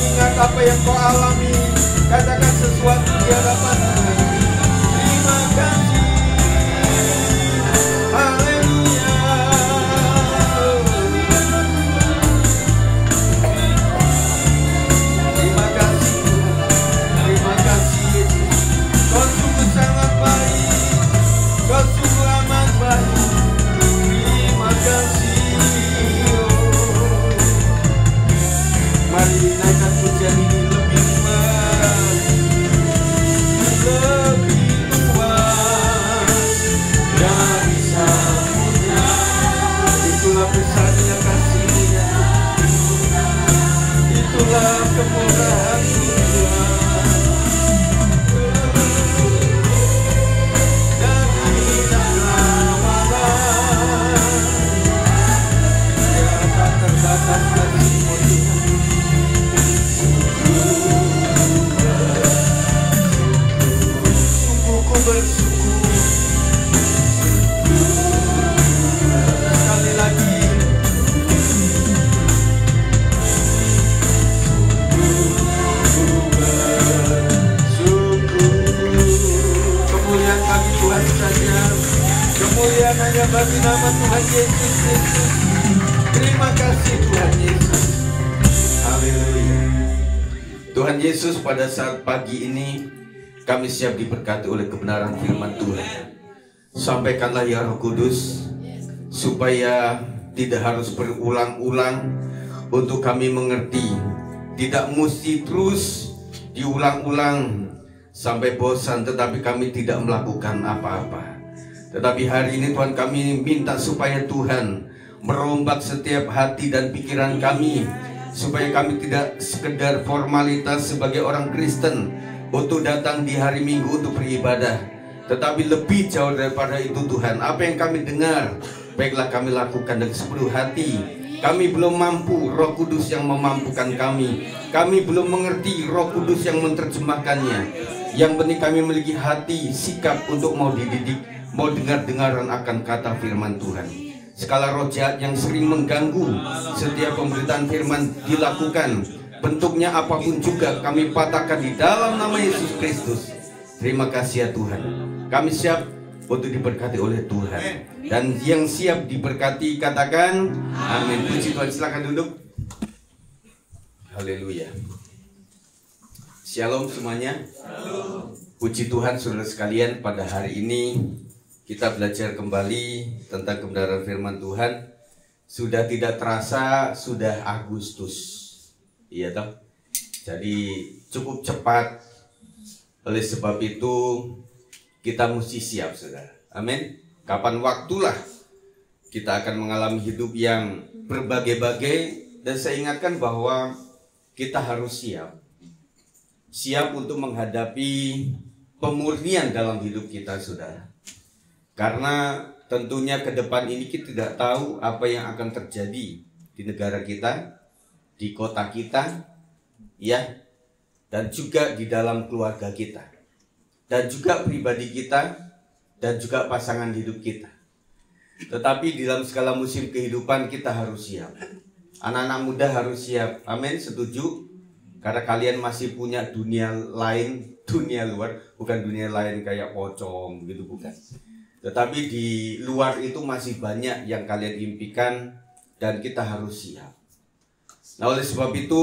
mengingat apa yang kau alami, katakan sesuatu di hadapan Tuhan. Terima kasih. Haleluya. Terima kasih Tuhan. Terima kasih Yesus. Kau sungguh sangat baik. Kau sungguh amat baik. Terima kasih. Mari naikkan pujian ini lebih luas, lebih luas dari samudra. Itulah besarnya kasih-Nya, itulah kemurahan Tuhan. Dari mana-mana, ya tak terbatas kasih-Mu Tuhan. Bersyukur sekali lagi. Kemuliaan bagi Tuhan saja, kemuliaan hanya bagi nama Tuhan Yesus Kristus. Terima kasih Tuhan Yesus. Haleluya. Tuhan Yesus, pada saat pagi ini kami siap diberkati oleh kebenaran firman Tuhan. Sampaikanlah ya Roh Kudus, supaya tidak harus berulang-ulang untuk kami mengerti. Tidak mesti terus diulang-ulang sampai bosan, tetapi kami tidak melakukan apa-apa. Tetapi hari ini Tuhan, kami minta supaya Tuhan merombak setiap hati dan pikiran kami, supaya kami tidak sekedar formalitas sebagai orang Kristen untuk datang di hari Minggu untuk beribadah, tetapi lebih jauh daripada itu Tuhan. Apa yang kami dengar, baiklah kami lakukan dengan sepenuh hati. Kami belum mampu, Roh Kudus yang memampukan kami. Kami belum mengerti, Roh Kudus yang menerjemahkannya. Yang penting kami memiliki hati, sikap untuk mau dididik, mau dengar-dengaran akan kata firman Tuhan. Segala roh jahat yang sering mengganggu setiap pemberitaan firman dilakukan, bentuknya apapun juga, kami patahkan di dalam nama Yesus Kristus. Terima kasih ya Tuhan. Kami siap untuk diberkati oleh Tuhan. Dan yang siap diberkati katakan amin. Puji Tuhan, silakan duduk. Haleluya. Shalom semuanya. Puji Tuhan saudara sekalian, pada hari ini kita belajar kembali tentang kebenaran firman Tuhan. Sudah tidak terasa, sudah Agustus. Iya toh. Jadi cukup cepat. Oleh sebab itu kita mesti siap saudara. Amin. Kapan waktulah kita akan mengalami hidup yang berbagai-bagai. Dan saya ingatkan bahwa kita harus siap. Siap untuk menghadapi pemurnian dalam hidup kita saudara. Karena tentunya ke depan ini kita tidak tahu apa yang akan terjadi di negara kita, di kota kita, ya, dan juga di dalam keluarga kita, dan juga pribadi kita, dan juga pasangan hidup kita. Tetapi di dalam segala musim kehidupan kita harus siap. Anak-anak muda harus siap. Amin, setuju? Karena kalian masih punya dunia lain, dunia luar, bukan dunia lain kayak pocong gitu, bukan. Tetapi di luar itu masih banyak yang kalian impikan dan kita harus siap. Nah, oleh sebab itu,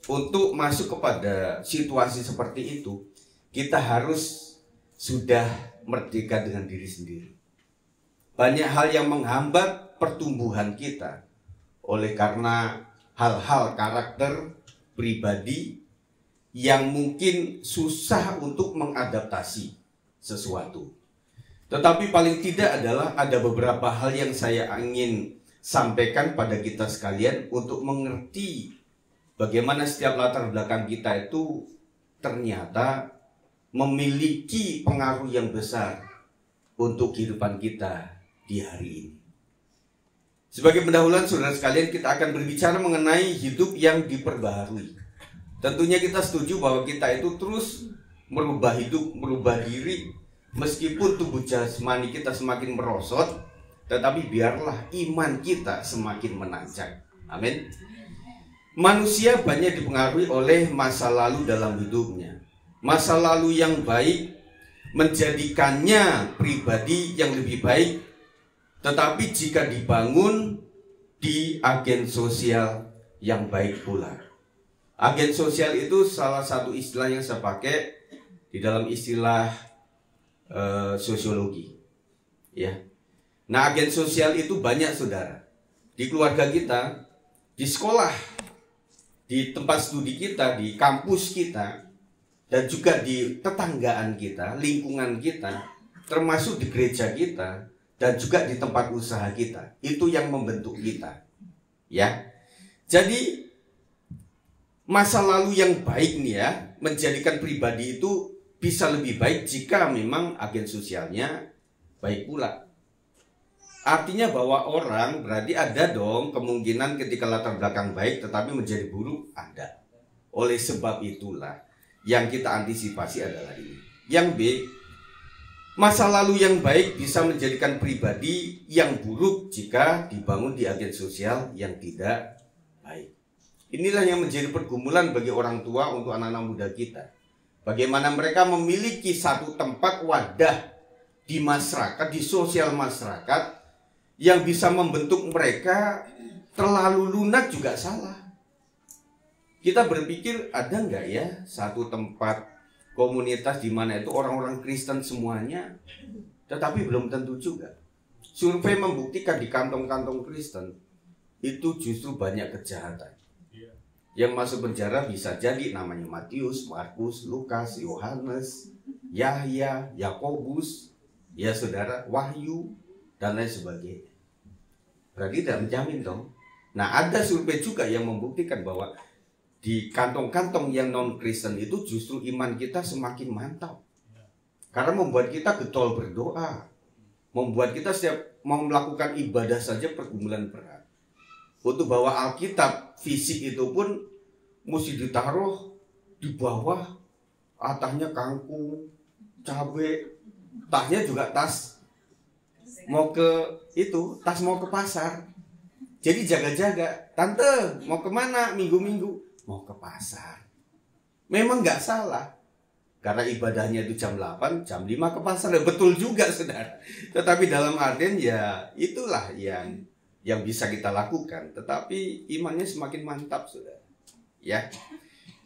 untuk masuk kepada situasi seperti itu, kita harus sudah merdeka dengan diri sendiri. Banyak hal yang menghambat pertumbuhan kita oleh karena hal-hal karakter pribadi yang mungkin susah untuk mengadaptasi sesuatu. Tetapi paling tidak adalah ada beberapa hal yang saya ingin sampaikan pada kita sekalian untuk mengerti bagaimana setiap latar belakang kita itu ternyata memiliki pengaruh yang besar untuk kehidupan kita di hari ini. Sebagai pendahuluan saudara sekalian, kita akan berbicara mengenai hidup yang diperbaharui. Tentunya kita setuju bahwa kita itu terus merubah hidup, merubah diri. Meskipun tubuh jasmani kita semakin merosot, tetapi biarlah iman kita semakin menancap. Amin. Manusia banyak dipengaruhi oleh masa lalu dalam hidupnya. Masa lalu yang baik menjadikannya pribadi yang lebih baik, tetapi jika dibangun di agen sosial yang baik pula. Agen sosial itu salah satu istilah yang saya pakai di dalam istilah sosiologi. Ya. Nah, agen sosial itu banyak, saudara. Di keluarga kita, di sekolah, di tempat studi kita, di kampus kita, dan juga di tetanggaan kita, lingkungan kita, termasuk di gereja kita, dan juga di tempat usaha kita. Itu yang membentuk kita. Ya. Jadi masa lalu yang baik nih ya, menjadikan pribadi itu bisa lebih baik jika memang agen sosialnya baik pula. Artinya bahwa orang berarti ada dong kemungkinan ketika latar belakang baik tetapi menjadi buruk, ada. Oleh sebab itulah yang kita antisipasi adalah ini. Yang B, masa lalu yang baik bisa menjadikan pribadi yang buruk jika dibangun di agen sosial yang tidak baik. Inilah yang menjadi pergumulan bagi orang tua untuk anak-anak muda kita. Bagaimana mereka memiliki satu tempat wadah di masyarakat, di sosial masyarakat, yang bisa membentuk mereka. Terlalu lunak juga salah. Kita berpikir ada nggak ya satu tempat komunitas di mana itu orang-orang Kristen semuanya, tetapi belum tentu juga. Survei membuktikan di kantong-kantong Kristen itu justru banyak kejahatan. Yang masuk penjara bisa jadi namanya Matius, Markus, Lukas, Yohanes, Yahya, Yakobus, ya saudara, Wahyu, dan lain sebagainya. Berarti tidak menjamin dong. Nah, ada survei juga yang membuktikan bahwa di kantong-kantong yang non-Kristen itu justru iman kita semakin mantap. Karena membuat kita getol berdoa, membuat kita setiap mau melakukan ibadah saja pergumulan berat. Untuk bawa Alkitab fisik itu pun mesti ditaruh di bawah, atahnya kangkung, cabai, tasnya juga tas mau ke itu, tas mau ke pasar. Jadi jaga-jaga, tante mau kemana minggu-minggu? Mau ke pasar. Memang nggak salah, karena ibadahnya itu jam 8, jam 5 ke pasar. Ya, betul juga saudara. Tetapi dalam artian ya itulah yang bisa kita lakukan. Tetapi imannya semakin mantap saudara. Ya.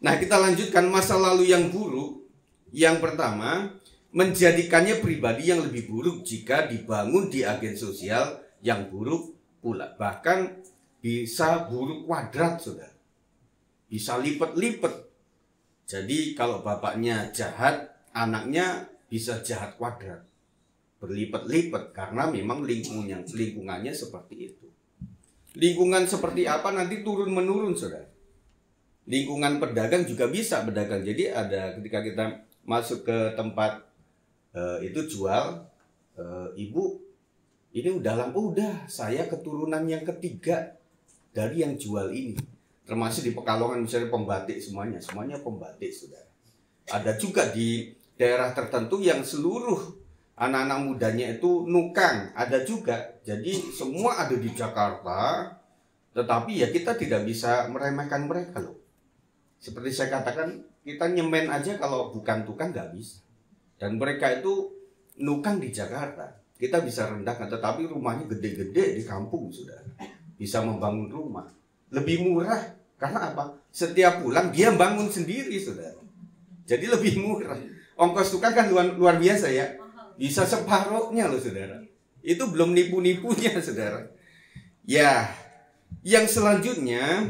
Nah, kita lanjutkan masa lalu yang buruk. Yang pertama, menjadikannya pribadi yang lebih buruk jika dibangun di agen sosial yang buruk pula. Bahkan bisa buruk kuadrat saudara. Bisa lipat-lipat. Jadi kalau bapaknya jahat, anaknya bisa jahat kuadrat. Berlipat-lipat karena memang lingkungannya seperti itu. Lingkungan seperti apa nanti turun-menurun saudara. Lingkungan pedagang juga bisa pedagang. Jadi ada ketika kita masuk ke tempat itu jual, ibu ini udah saya keturunan yang ketiga dari yang jual ini. Termasuk di Pekalongan misalnya pembatik semuanya pembatik saudara. Ada juga di daerah tertentu yang seluruh anak-anak mudanya itu nukang, ada juga. Jadi semua ada di Jakarta, tetapi ya kita tidak bisa meremehkan mereka loh. Seperti saya katakan, kita nyemen aja kalau bukan tukang nggak bisa. Dan mereka itu nukang di Jakarta, kita bisa rendahkan, tetapi rumahnya gede-gede di kampung saudara. Bisa membangun rumah lebih murah, karena apa? Setiap pulang dia bangun sendiri saudara. Jadi lebih murah. Ongkos tukang kan luar biasa ya. Bisa separuhnya loh saudara. Itu belum nipu-nipunya saudara. Ya, yang selanjutnya,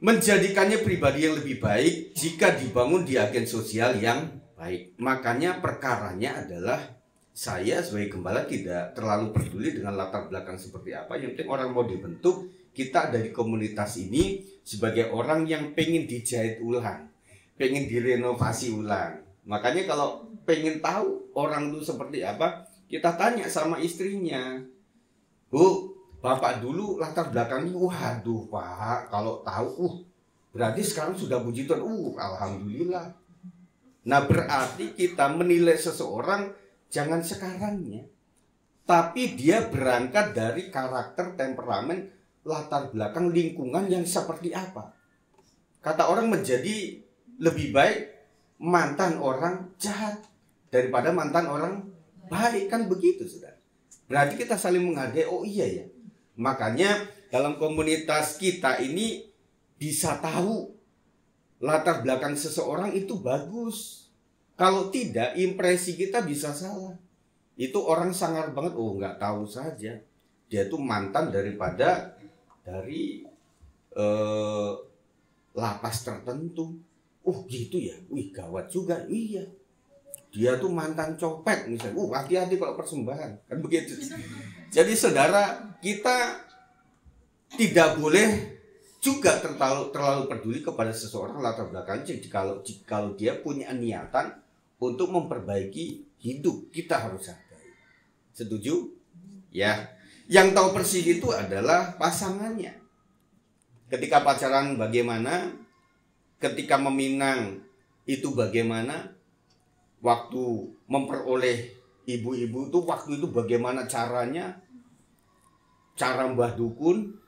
menjadikannya pribadi yang lebih baik jika dibangun di agen sosial yang baik. Makanya perkaranya adalah saya sebagai gembala tidak terlalu peduli dengan latar belakang seperti apa. Yang penting orang mau dibentuk, kita ada di komunitas ini sebagai orang yang pengen dijahit ulang, pengen direnovasi ulang. Makanya kalau pengen tahu orang itu seperti apa, kita tanya sama istrinya. Bu, bapak dulu latar belakangnya, waduh pak, kalau tahu, berarti sekarang sudah puji Tuhan, alhamdulillah. Nah berarti kita menilai seseorang jangan sekarangnya, tapi dia berangkat dari karakter, temperamen, latar belakang lingkungan yang seperti apa. Kata orang menjadi lebih baik mantan orang jahat daripada mantan orang baik, kan begitu saudara. Berarti kita saling menghargai. Oh iya ya. Makanya dalam komunitas kita ini bisa tahu latar belakang seseorang itu bagus. Kalau tidak, impresi kita bisa salah. Itu orang sangar banget, oh nggak tahu saja. Dia itu mantan dari lapas tertentu. Oh gitu ya, wih gawat juga, iya. Dia tuh mantan copet misalnya, hati-hati kalau persembahan, kan begitu. Jadi saudara, kita tidak boleh juga terlalu peduli kepada seseorang latar belakangnya. Jadi kalau dia punya niatan untuk memperbaiki hidup, kita harus hargai. Setuju? Ya. Yang tahu persis itu adalah pasangannya. Ketika pacaran bagaimana, ketika meminang itu bagaimana, waktu memperoleh ibu-ibu itu waktu itu bagaimana caranya, cara mbah dukun,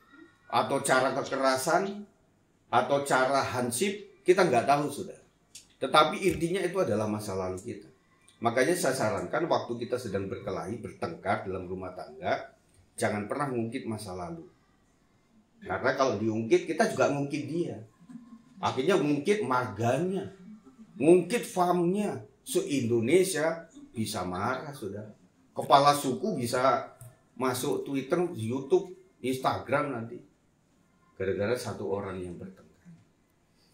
atau cara kekerasan, atau cara hansip, kita nggak tahu sudah. Tetapi intinya itu adalah masa lalu kita. Makanya saya sarankan waktu kita sedang berkelahi, bertengkar dalam rumah tangga, jangan pernah ngungkit masa lalu. Karena kalau diungkit, kita juga ngungkit dia. Akhirnya ngungkit marganya, ngungkit famnya. Se-Indonesia bisa marah sudah. Kepala suku bisa masuk Twitter, YouTube, Instagram nanti. Gara-gara satu orang yang bertengkar.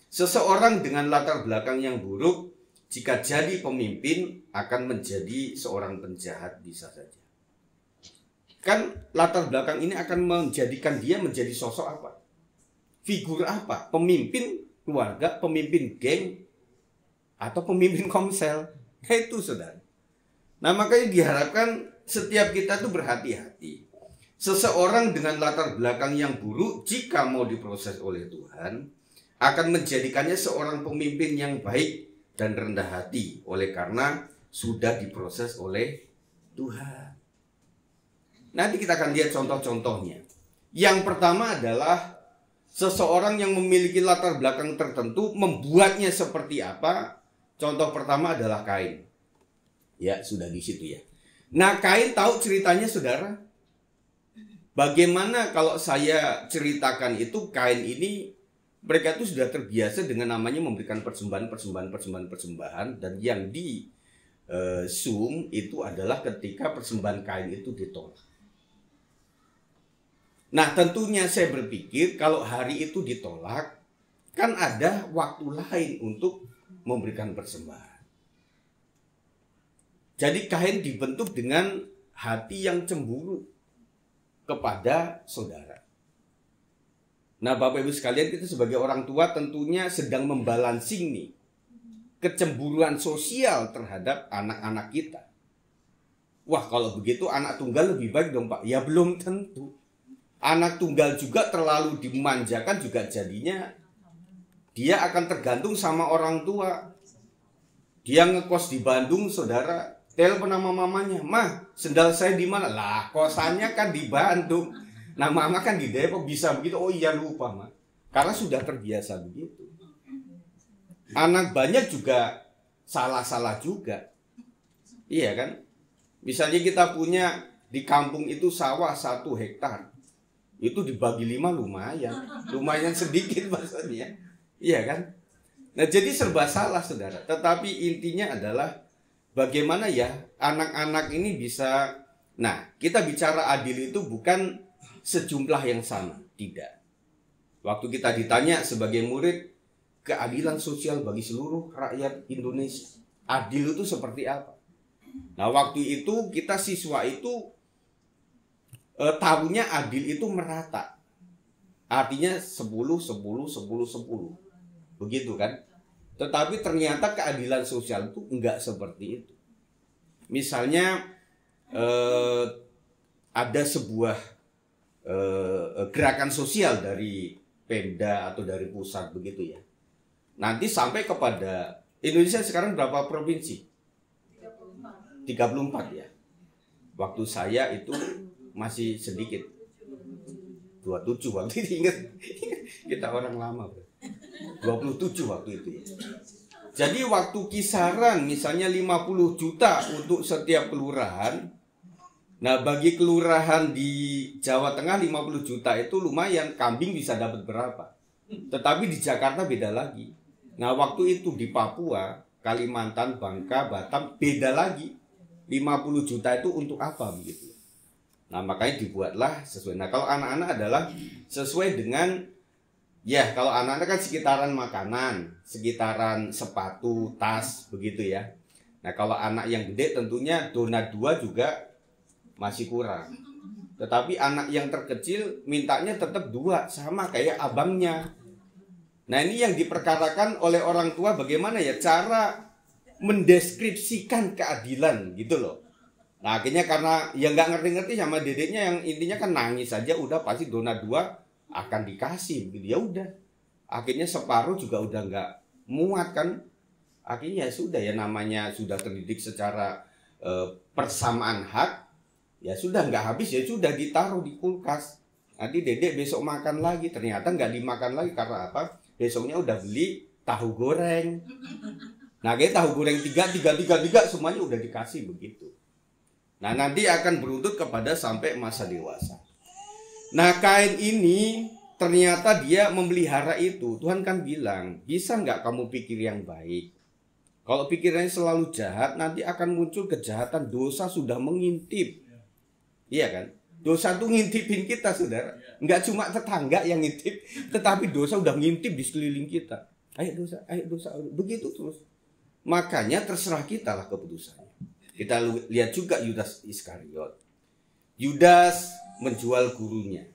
Seseorang dengan latar belakang yang buruk, jika jadi pemimpin akan menjadi seorang penjahat bisa saja. Kan latar belakang ini akan menjadikan dia menjadi sosok apa? Figur apa? Pemimpin keluarga, pemimpin geng, atau pemimpin komsel. Itu saudara. Nah makanya diharapkan setiap kita tuh berhati-hati. Seseorang dengan latar belakang yang buruk, jika mau diproses oleh Tuhan, akan menjadikannya seorang pemimpin yang baik dan rendah hati, oleh karena sudah diproses oleh Tuhan. Nanti kita akan lihat contoh-contohnya. Yang pertama adalah seseorang yang memiliki latar belakang tertentu membuatnya seperti apa. Contoh pertama adalah Kain. Ya, sudah di situ ya. Nah, Kain tahu ceritanya saudara. Bagaimana kalau saya ceritakan itu, Kain ini mereka itu sudah terbiasa dengan namanya memberikan persembahan, dan yang di Zoom itu adalah ketika persembahan Kain itu ditolak. Nah, tentunya saya berpikir kalau hari itu ditolak, kan ada waktu lain untuk memberikan persembahan. Jadi Kain dibentuk dengan hati yang cemburu kepada saudara. Nah, Bapak Ibu sekalian, kita sebagai orang tua tentunya sedang membalansing nih kecemburuan sosial terhadap anak-anak kita. Wah, kalau begitu anak tunggal lebih baik dong, Pak. Ya belum tentu. Anak tunggal juga terlalu dimanjakan juga jadinya dia akan tergantung sama orang tua. Dia ngekos di Bandung, saudara. Telepon sama mamanya, "Mah, sendal saya di mana?" Lah, kosannya kan di Bandung. Nah, mama kan di Depok, bisa begitu. Oh iya, lupa, Mah. Karena sudah terbiasa begitu. Anak banyak juga salah-salah juga. Iya kan? Misalnya kita punya di kampung itu sawah 1 hektar. Itu dibagi 5 lumayan. Lumayan sedikit maksudnya. Iya kan? Nah, jadi serba salah, saudara. Tetapi intinya adalah bagaimana ya anak-anak ini bisa. Nah, kita bicara adil itu bukan sejumlah yang sama, tidak. Waktu kita ditanya sebagai murid, keadilan sosial bagi seluruh rakyat Indonesia, adil itu seperti apa? Nah, waktu itu kita siswa itu tahunya adil itu merata. Artinya 10, 10, 10, 10. Begitu kan? Tetapi ternyata keadilan sosial itu enggak seperti itu. Misalnya ada sebuah gerakan sosial dari Pemda atau dari pusat begitu ya. Nanti sampai kepada Indonesia sekarang berapa provinsi? 34 ya. Waktu saya itu masih sedikit. 27 waktu itu, ingat kita orang lama bro. 27 waktu itu. Jadi waktu kisaran misalnya 50 juta untuk setiap kelurahan. Nah bagi kelurahan di Jawa Tengah 50 juta itu lumayan, kambing bisa dapat berapa. Tetapi di Jakarta beda lagi. Nah waktu itu di Papua, Kalimantan, Bangka, Batam beda lagi. 50 juta itu untuk apa begitu. Nah makanya dibuatlah sesuai. Nah kalau anak-anak adalah sesuai dengan, ya kalau anak-anak kan sekitaran makanan, sekitaran sepatu, tas, begitu ya. Nah kalau anak yang gede tentunya donat 2 juga masih kurang. Tetapi anak yang terkecil mintanya tetap 2, sama kayak abangnya. Nah ini yang diperkarakan oleh orang tua bagaimana ya cara mendeskripsikan keadilan gitu loh. Nah akhirnya karena ya nggak ngerti-ngerti sama dedeknya yang intinya kan nangis saja, udah pasti donat 2 akan dikasih begitu ya udah. Akhirnya separuh juga udah nggak muat kan. Akhirnya ya sudah ya namanya sudah terdidik secara persamaan hak, ya sudah nggak habis ya sudah ditaruh di kulkas. Nanti dedek besok makan lagi, ternyata nggak dimakan lagi karena apa? Besoknya udah beli tahu goreng. Nah kayak tahu goreng 3 semuanya udah dikasih begitu. Nah nanti akan beruntut kepada sampai masa dewasa. Nah Kain ini ternyata dia memelihara itu. Tuhan kan bilang, bisa nggak kamu pikir yang baik? Kalau pikirannya selalu jahat, nanti akan muncul kejahatan. Dosa sudah mengintip. Iya kan? Dosa itu ngintipin kita saudara. Nggak cuma tetangga yang ngintip, tetapi dosa udah ngintip di sekeliling kita. Ayo dosa, begitu terus. Makanya terserah kita lah keputusannya. Kita lihat juga Yudas Iskariot. Yudas menjual gurunya,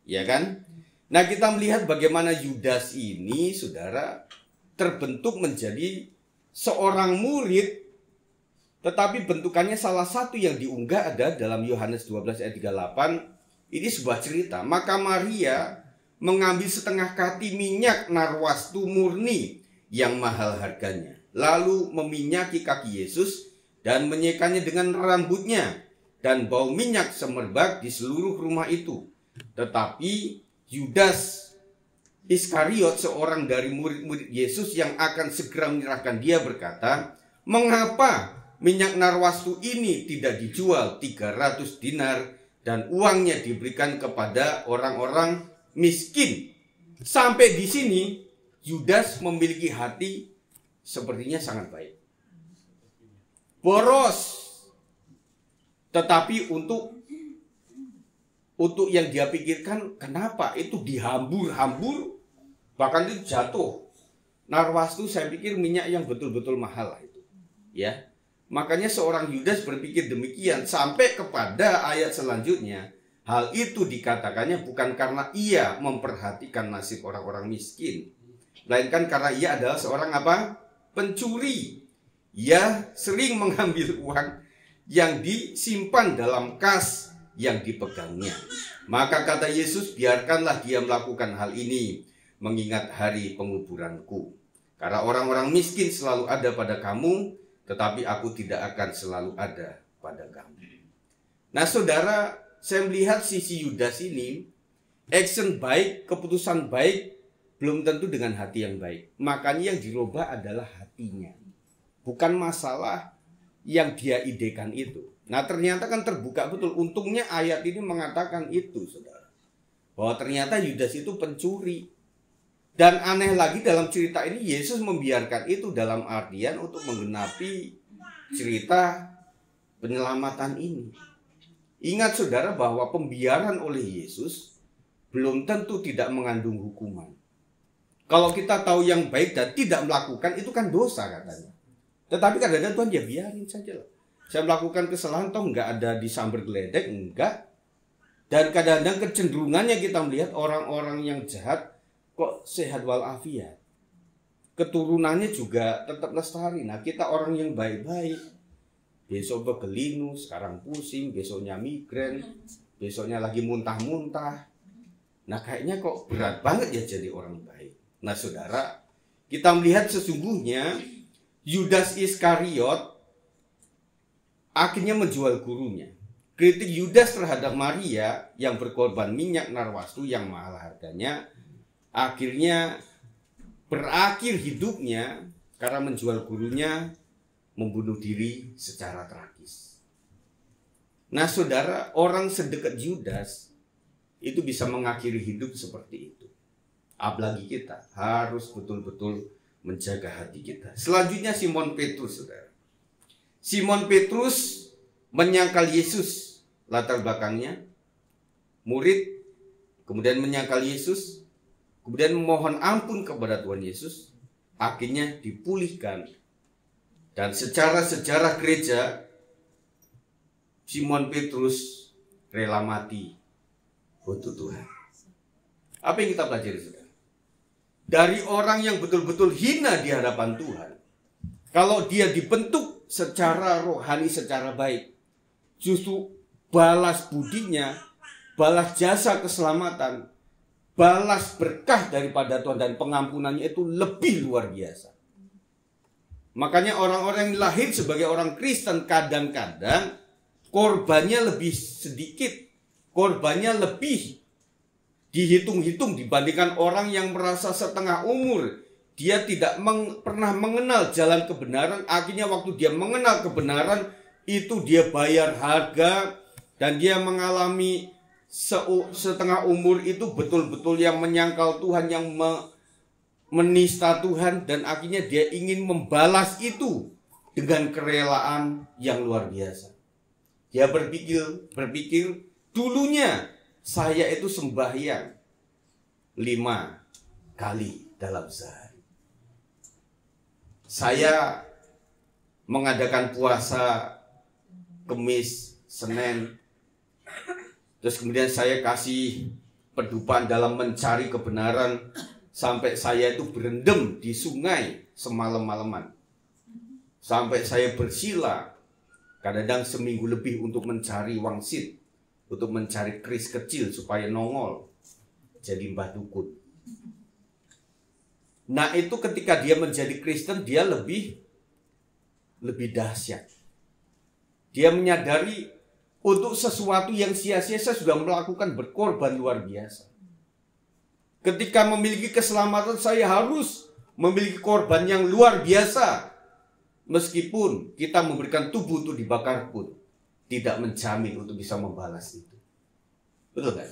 ya kan? Nah kita melihat bagaimana Yudas ini, saudara, terbentuk menjadi seorang murid, tetapi bentukannya salah satu yang diunggah ada dalam Yohanes 12 ayat 38. Ini sebuah cerita. Maka Maria mengambil setengah kati minyak narwastu murni yang mahal harganya, lalu meminyaki kaki Yesus dan menyekanya dengan rambutnya, dan bau minyak semerbak di seluruh rumah itu. Tetapi Yudas Iskariot, seorang dari murid-murid Yesus yang akan segera menyerahkan dia, berkata, "Mengapa minyak narwastu ini tidak dijual 300 dinar dan uangnya diberikan kepada orang-orang miskin?" Sampai di sini Yudas memiliki hati sepertinya sangat baik, boros, tetapi untuk yang dia pikirkan, kenapa itu dihambur-hambur, bahkan itu jatuh. Narwastu saya pikir minyak yang betul-betul mahal lah itu, ya. Makanya seorang Yudas berpikir demikian, sampai kepada ayat selanjutnya. Hal itu dikatakannya bukan karena ia memperhatikan nasib orang-orang miskin, melainkan karena ia adalah seorang apa? Pencuri. Ia sering mengambil uang yang disimpan dalam kas yang dipegangnya. Maka kata Yesus, biarkanlah dia melakukan hal ini, mengingat hari penguburanku. Karena orang-orang miskin selalu ada pada kamu, tetapi aku tidak akan selalu ada pada kamu. Nah saudara, saya melihat sisi Yudas ini, action baik, keputusan baik, belum tentu dengan hati yang baik. Makanya yang dirubah adalah hatinya, bukan masalah yang dia idekan itu. Nah ternyata kan terbuka betul. Untungnya ayat ini mengatakan itu, saudara, bahwa ternyata Yudas itu pencuri. Dan aneh lagi dalam cerita ini, Yesus membiarkan itu dalam artian untuk menggenapi cerita penyelamatan ini. Ingat saudara bahwa pembiaran oleh Yesus belum tentu tidak mengandung hukuman. Kalau kita tahu yang baik dan tidak melakukan, itu kan dosa katanya. Tetapi kadang-kadang Tuhan ya biarin saja lah. Saya melakukan kesalahan, toh nggak ada disambar geledek, enggak. Dan kadang-kadang kecenderungannya kita melihat orang-orang yang jahat kok sehat walafiat. Keturunannya juga tetap lestari. Nah kita orang yang baik-baik, besok begelinu, sekarang pusing, besoknya migrain, besoknya lagi muntah-muntah. Nah kayaknya kok berat banget ya jadi orang baik. Nah saudara, kita melihat sesungguhnya Yudas Iskariot akhirnya menjual gurunya. kritik Yudas terhadap Maria yang berkorban minyak narwastu yang mahal harganya, akhirnya berakhir hidupnya karena menjual gurunya, membunuh diri secara tragis. Nah saudara, orang sedekat Yudas itu bisa mengakhiri hidup seperti itu. Apalagi kita harus betul-betul menjaga hati kita. Selanjutnya Simon Petrus, saudara. Simon Petrus menyangkal Yesus. Latar belakangnya murid, kemudian menyangkal Yesus, kemudian memohon ampun kepada Tuhan Yesus, akhirnya dipulihkan. Dan secara sejarah gereja, Simon Petrus rela mati untuk Tuhan. Apa yang kita pelajari, saudara? Dari orang yang betul-betul hina di hadapan Tuhan, kalau dia dibentuk secara rohani, secara baik, justru balas budinya, balas jasa keselamatan, balas berkah daripada Tuhan dan pengampunannya itu lebih luar biasa. Makanya orang-orang yang lahir sebagai orang Kristen kadang-kadang korbannya lebih sedikit, korbannya lebih dihitung-hitung dibandingkan orang yang merasa setengah umur. Dia tidak pernah mengenal jalan kebenaran, akhirnya waktu dia mengenal kebenaran, itu dia bayar harga. Dan dia mengalami setengah umur itu betul-betul yang menyangkal Tuhan, yang menista Tuhan. Dan akhirnya dia ingin membalas itu dengan kerelaan yang luar biasa. Dia berpikir dulunya saya itu sembahyang 5 kali dalam sehari. Saya mengadakan puasa Kamis, Senin. Terus kemudian saya kasih pedupan dalam mencari kebenaran sampai saya itu berendam di sungai semalam-malaman. Sampai saya bersila kadang-kadang seminggu lebih untuk mencari wangsit, untuk mencari keris kecil supaya nongol jadi mbah dukun. Nah itu ketika dia menjadi Kristen, dia lebih dahsyat. Dia menyadari untuk sesuatu yang sia-sia saya sudah melakukan berkorban luar biasa. Ketika memiliki keselamatan saya harus memiliki korban yang luar biasa. Meskipun kita memberikan tubuh untuk dibakar pun tidak menjamin untuk bisa membalas itu. Betul gak?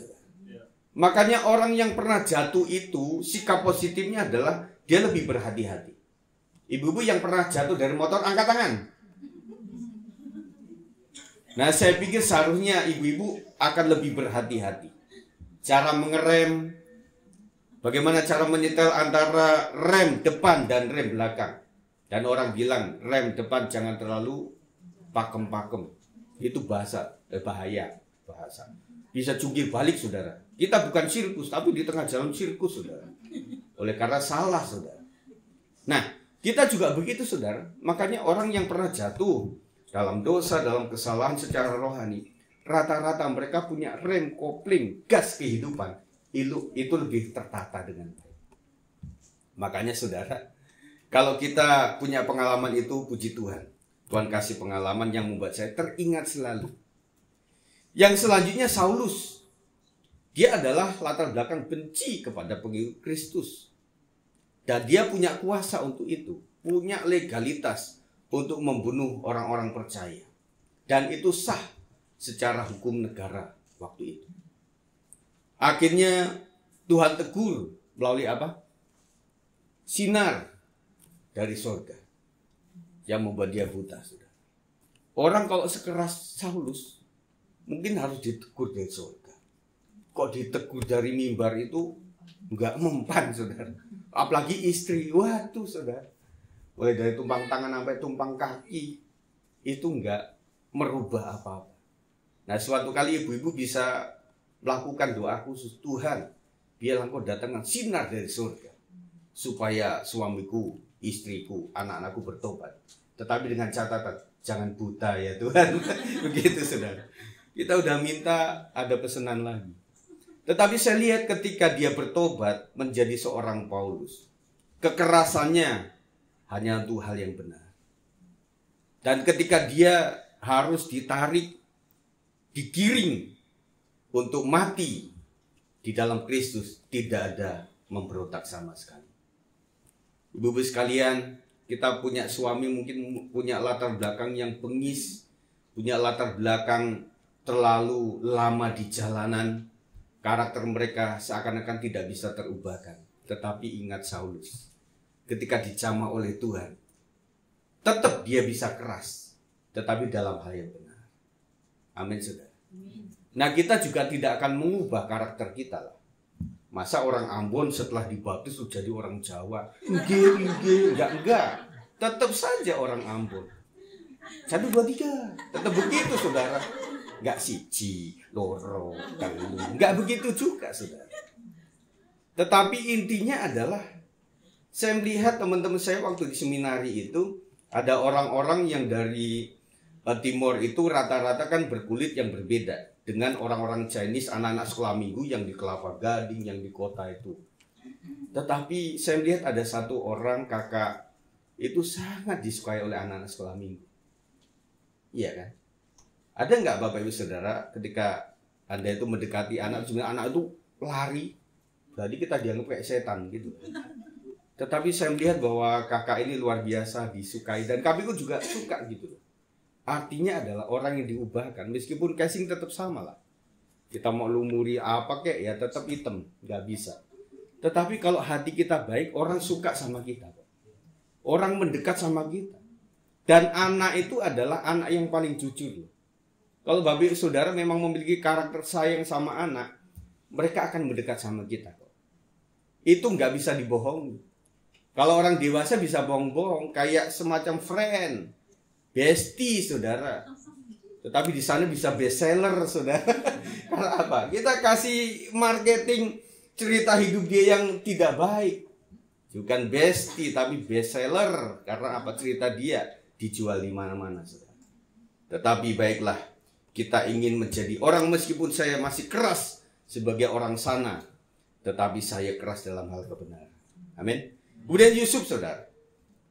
Makanya orang yang pernah jatuh itu sikap positifnya adalah dia lebih berhati-hati. Ibu-ibu yang pernah jatuh dari motor angkat tangan. Nah saya pikir seharusnya ibu-ibu akan lebih berhati-hati. Cara mengerem, bagaimana cara menyetel antara rem depan dan rem belakang. Dan orang bilang rem depan jangan terlalu pakem-pakem. Itu bahasa bahaya. Bisa jungkir balik saudara. Kita bukan sirkus tapi di tengah jalan sirkus saudara. Oleh karena salah saudara. Nah kita juga begitu saudara. Makanya orang yang pernah jatuh dalam dosa, dalam kesalahan secara rohani, rata-rata mereka punya rem kopling, gas kehidupan. Itu lebih tertata dengan baik. Makanya saudara, kalau kita punya pengalaman itu, puji Tuhan. Tuhan kasih pengalaman yang membuat saya teringat selalu. Yang selanjutnya Saulus. Dia adalah latar belakang benci kepada pengikut Kristus. Dan dia punya kuasa untuk itu. Punya legalitas untuk membunuh orang-orang percaya. Dan itu sah secara hukum negara waktu itu. Akhirnya Tuhan tegur melalui apa? Sinar dari surga yang membuat dia buta. Sudah. Orang kalau sekeras Saulus mungkin harus ditegur dari surga. Kok ditegur dari mimbar itu nggak mempan, saudara. Apalagi istri, waduh saudara. Mulai dari tumpang tangan sampai tumpang kaki, itu enggak merubah apa-apa. Nah suatu kali ibu-ibu bisa melakukan doa khusus. Tuhan, biarlah Engkau datangkan sinar dari surga. Supaya suamiku, istriku, anak-anakku bertobat. Tetapi dengan catatan, jangan buta ya Tuhan. Begitu saudara. Kita udah minta, ada pesanan lagi. Tetapi saya lihat ketika dia bertobat menjadi seorang Paulus. Kekerasannya hanya untuk hal yang benar. Dan ketika dia harus ditarik, digiring untuk mati di dalam Kristus, tidak ada memberontak sama sekali. Ibu-ibu sekalian, kita punya suami mungkin punya latar belakang yang bengis, punya latar belakang terlalu lama di jalanan, karakter mereka seakan-akan tidak bisa terubahkan. Tetapi ingat Saulus, ketika dijamah oleh Tuhan, tetap dia bisa keras, tetapi dalam hal yang benar. Amin, saudara. Nah, kita juga tidak akan mengubah karakter kita lah. Masa orang Ambon setelah dibaptis sudah jadi orang Jawa? Enggak. Tetap saja orang Ambon. 1, 2, 3. Tetap begitu, saudara. Enggak siji, loro, telu. Enggak begitu juga, saudara. Tetapi intinya adalah, saya melihat teman-teman saya waktu di seminari itu, ada orang-orang yang dari Timur itu rata-rata kan berkulit yang berbeda dengan orang-orang Chinese, anak-anak sekolah minggu yang di Kelapa Gading, yang di kota itu. Tetapi saya melihat ada satu orang kakak itu sangat disukai oleh anak-anak sekolah minggu. Iya kan? Ada nggak Bapak Ibu Saudara ketika Anda itu mendekati anak, sebenarnya anak itu lari, berarti kita dianggap kayak setan gitu. Tetapi saya melihat bahwa kakak ini luar biasa disukai, dan kami pun juga suka gitu. Artinya adalah orang yang diubahkan, meskipun casing tetap sama lah. Kita mau lumuri apa kek ya tetap hitam, nggak bisa. Tetapi kalau hati kita baik, orang suka sama kita. Orang mendekat sama kita. Dan anak itu adalah anak yang paling jujur. Kalau Bapak Saudara memang memiliki karakter sayang sama anak, mereka akan mendekat sama kita. Itu nggak bisa dibohongi. Kalau orang dewasa bisa bohong-bohong, kayak semacam friend. Bestie, saudara. Tetapi di sana bisa bestseller, saudara. Karena apa? Kita kasih marketing cerita hidup dia yang tidak baik. Bukan bestie, tapi bestseller. Karena apa? Cerita dia dijual di mana-mana, saudara. Tetapi baiklah, kita ingin menjadi orang meskipun saya masih keras sebagai orang sana, tetapi saya keras dalam hal kebenaran. Amin. Kemudian Yusuf, saudara.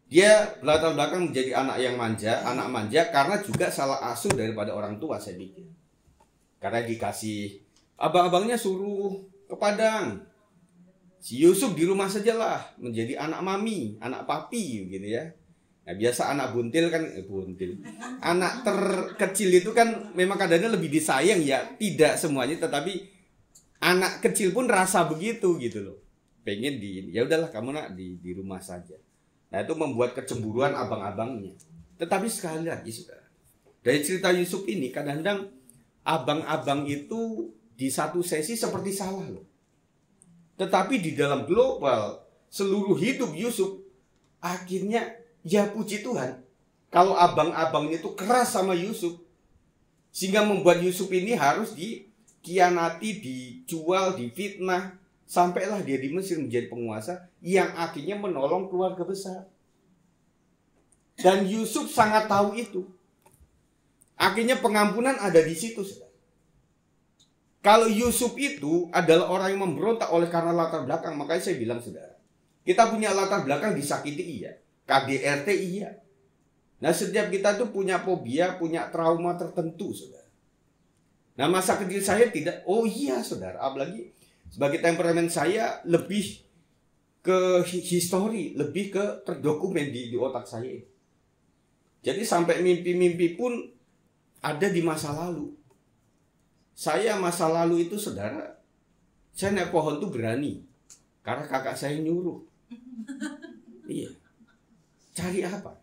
Dia latar belakang menjadi anak yang manja, anak manja karena juga salah asuh daripada orang tua, saya pikir. Karena dikasih, abang-abangnya suruh ke Padang. Si Yusuf di rumah sajalah, menjadi anak mami, anak papi gitu ya. Nah, biasa anak buntil kan, anak terkecil itu kan memang kadang-kadang lebih disayang ya, tidak semuanya, tetapi anak kecil pun rasa begitu gitu loh. Pengen ya udahlah kamu nak di rumah saja. Nah, itu membuat kecemburuan abang-abangnya. Tetapi sekali lagi, saudara, dari cerita Yusuf ini kadang-kadang abang-abang itu di satu sesi seperti salah loh. Tetapi di dalam global seluruh hidup Yusuf, akhirnya ya puji Tuhan, kalau abang-abangnya itu keras sama Yusuf, sehingga membuat Yusuf ini harus dikhianati, dijual, difitnah, sampailah dia di Mesir menjadi penguasa yang akhirnya menolong keluarga besar. Dan Yusuf sangat tahu itu. Akhirnya pengampunan ada di situ, saudara. Kalau Yusuf itu adalah orang yang memberontak oleh karena latar belakang, makanya saya bilang, saudara, kita punya latar belakang disakiti iya, KDRT iya. Nah, setiap kita tuh punya fobia, punya trauma tertentu, saudara. Nah, masa kecil saya tidak, oh iya, saudara, apalagi sebagai temperamen saya lebih ke histori, lebih ke terdokumen di otak saya. Jadi sampai mimpi-mimpi pun ada di masa lalu. Saya masa lalu itu, saudara, saya naik pohon tuh berani karena kakak saya nyuruh. Iya. Cari apa?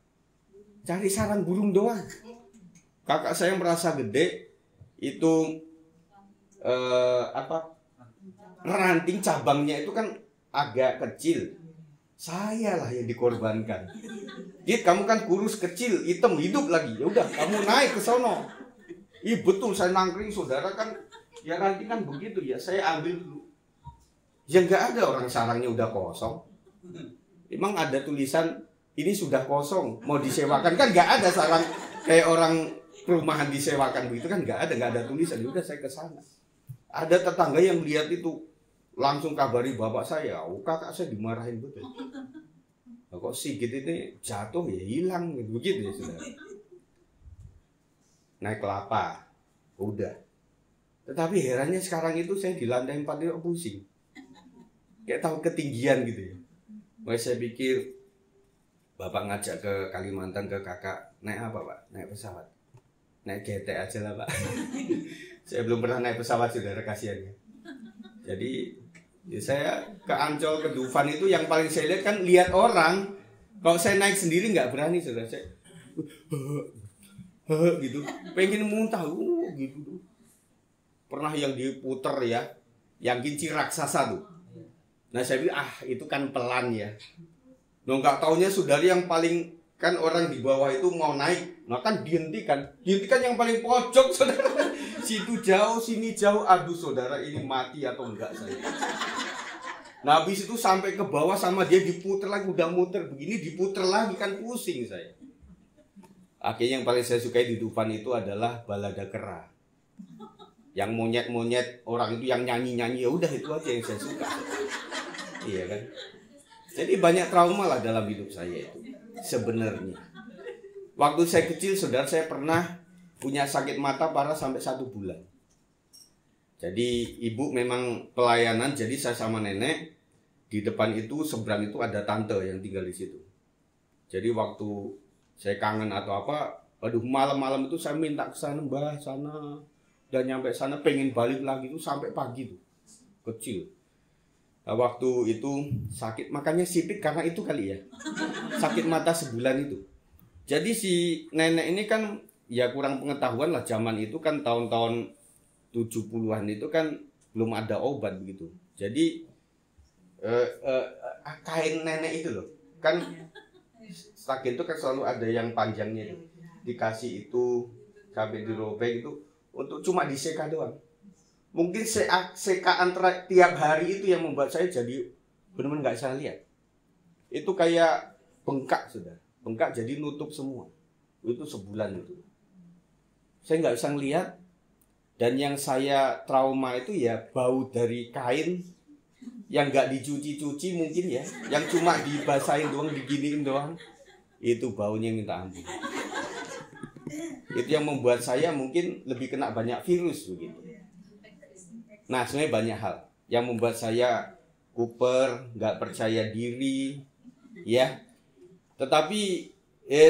Cari sarang burung doang. Kakak saya merasa gede itu ranting cabangnya itu kan agak kecil. Saya lah yang dikorbankan. Dit, kamu kan kurus kecil, hitam, hidup lagi. Ya udah, kamu naik ke sono. Ih, betul, saya nangkring, saudara kan. Ya ranting kan begitu ya, saya ambil dulu. Ya nggak ada, orang sarangnya udah kosong. Emang ada tulisan ini sudah kosong, mau disewakan, kan nggak ada sarang kayak orang perumahan disewakan begitu kan, nggak ada tulisan. Ya udah, saya ke sana. Ada tetangga yang lihat itu, langsung kabari bapak saya, oh kakak saya dimarahin betul. Nah, kok Sigit ini jatuh ya hilang begitu ya, saudara. Naik kelapa, udah Tetapi herannya sekarang itu saya di lantai 4 itu pusing. Kayak tahu ketinggian gitu ya. Makanya saya pikir Bapak ngajak ke Kalimantan ke kakak, naik apa Pak? Naik pesawat. Naik GT aja lah Pak. Saya belum pernah naik pesawat, saudara, kasihan ya. Jadi ya saya ke Ancol, ke Dufan itu yang paling saya lihat kan lihat orang. Kalau saya naik sendiri nggak berani, saudara. Saya gitu, pengen muntah gitu. Pernah yang diputer ya, yang Kinci Raksasa tuh. Nah saya bilang itu kan pelan ya. Loh nggak taunya saudara yang paling kan orang di bawah itu mau naik, nah kan dihentikan yang paling pojok, saudara. Situ jauh, sini jauh, aduh saudara ini mati atau enggak saya. Nah habis itu sampai ke bawah sama dia diputer lagi, udah muter begini diputer lagi, kan pusing saya. Akhirnya yang paling saya sukai di Dufan itu adalah balada kera. Yang monyet-monyet orang itu yang nyanyi-nyanyi, ya udah itu aja yang saya suka. Iya kan? Jadi banyak trauma lah dalam hidup saya itu sebenarnya. Waktu saya kecil, saudara, saya pernah punya sakit mata parah sampai 1 bulan. Jadi ibu memang pelayanan, jadi saya sama nenek di depan itu seberang itu ada tante yang tinggal di situ. Jadi waktu saya kangen atau apa, aduh malam-malam itu saya minta ke sana, Mbah sana, dan nyampe sana pengen balik lagi itu sampai pagi tuh, kecil. Nah, waktu itu sakit, makanya sipit karena itu kali ya, sakit mata sebulan itu. Jadi si nenek ini kan ya kurang pengetahuan lah, zaman itu kan tahun-tahun 70-an itu kan belum ada obat begitu. Jadi kain nenek itu loh, kan sakit itu kan selalu ada yang panjangnya itu, dikasih itu sampai dirobek itu untuk cuma diseka doang. Mungkin sekaan tiap hari itu yang membuat saya jadi benar-benar nggak saya lihat. Itu kayak bengkak, sudah bengkak jadi nutup semua. Itu sebulan itu. Saya nggak bisa ngelihat. Dan yang saya trauma itu ya bau dari kain yang nggak dicuci-cuci mungkin ya, yang cuma dibasahin doang, diginiin doang. Itu baunya minta ampun. Itu yang membuat saya mungkin lebih kena banyak virus begitu. Nah sebenarnya banyak hal yang membuat saya kuper, nggak percaya diri, ya. Tetapi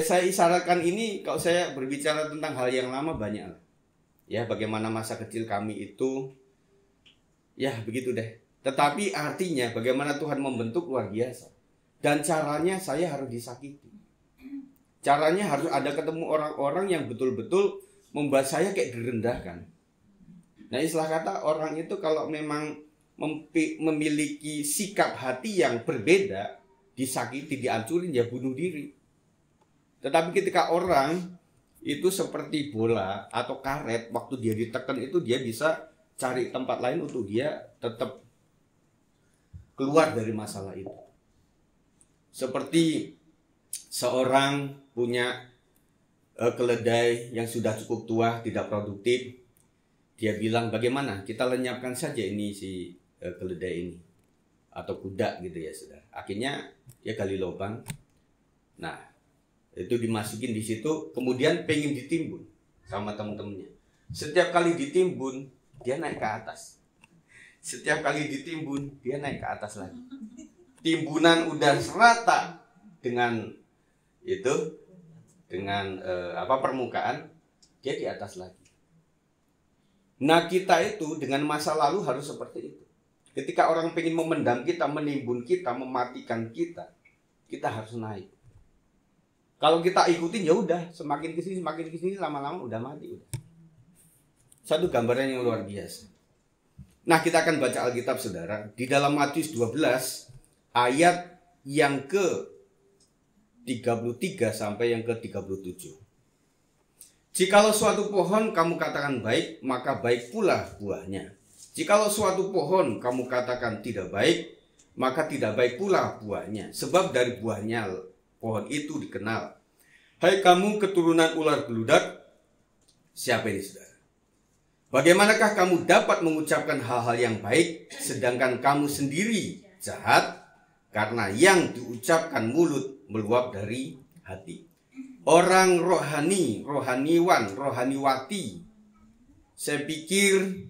saya isyaratkan ini kalau saya berbicara tentang hal yang lama banyak, ya. Bagaimana masa kecil kami itu, ya begitu deh. Tetapi artinya bagaimana Tuhan membentuk luar biasa. Dan caranya saya harus disakiti. Caranya harus ada ketemu orang-orang yang betul-betul membuat saya kayak direndahkan. Nah istilah kata orang itu kalau memang memiliki sikap hati yang berbeda, disakiti, dihancurin, ya bunuh diri. Tetapi ketika orang itu seperti bola atau karet, waktu dia ditekan itu dia bisa cari tempat lain untuk dia tetap keluar dari masalah itu. Seperti seorang punya keledai yang sudah cukup tua, tidak produktif. Dia bilang, bagaimana kita lenyapkan saja ini si keledai ini atau kuda gitu ya saudara. Akhirnya dia gali lubang. Nah itu dimasukin di situ, kemudian pengen ditimbun sama temen-temennya. Setiap kali ditimbun dia naik ke atas. Setiap kali ditimbun dia naik ke atas lagi. Timbunan udah serata dengan itu, dengan permukaan, dia di atas lagi. Nah kita itu dengan masa lalu harus seperti itu. Ketika orang pengen memendam kita, menimbun kita, mematikan kita, kita harus naik. Kalau kita ikutin ya udah, semakin kesini, lama-lama udah mati udah. Satu gambaran yang luar biasa. Nah kita akan baca Alkitab saudara di dalam Matius 12 ayat yang ke 33 sampai yang ke 37. Jikalau suatu pohon kamu katakan baik, maka baik pula buahnya. Jikalau suatu pohon kamu katakan tidak baik, maka tidak baik pula buahnya. Sebab dari buahnya pohon itu dikenal. Hai kamu keturunan ular beludak, siapa ini saudara? Bagaimanakah kamu dapat mengucapkan hal-hal yang baik, sedangkan kamu sendiri jahat? Karena yang diucapkan mulut meluap dari hati. Orang rohani, rohaniwan, rohaniwati, saya pikir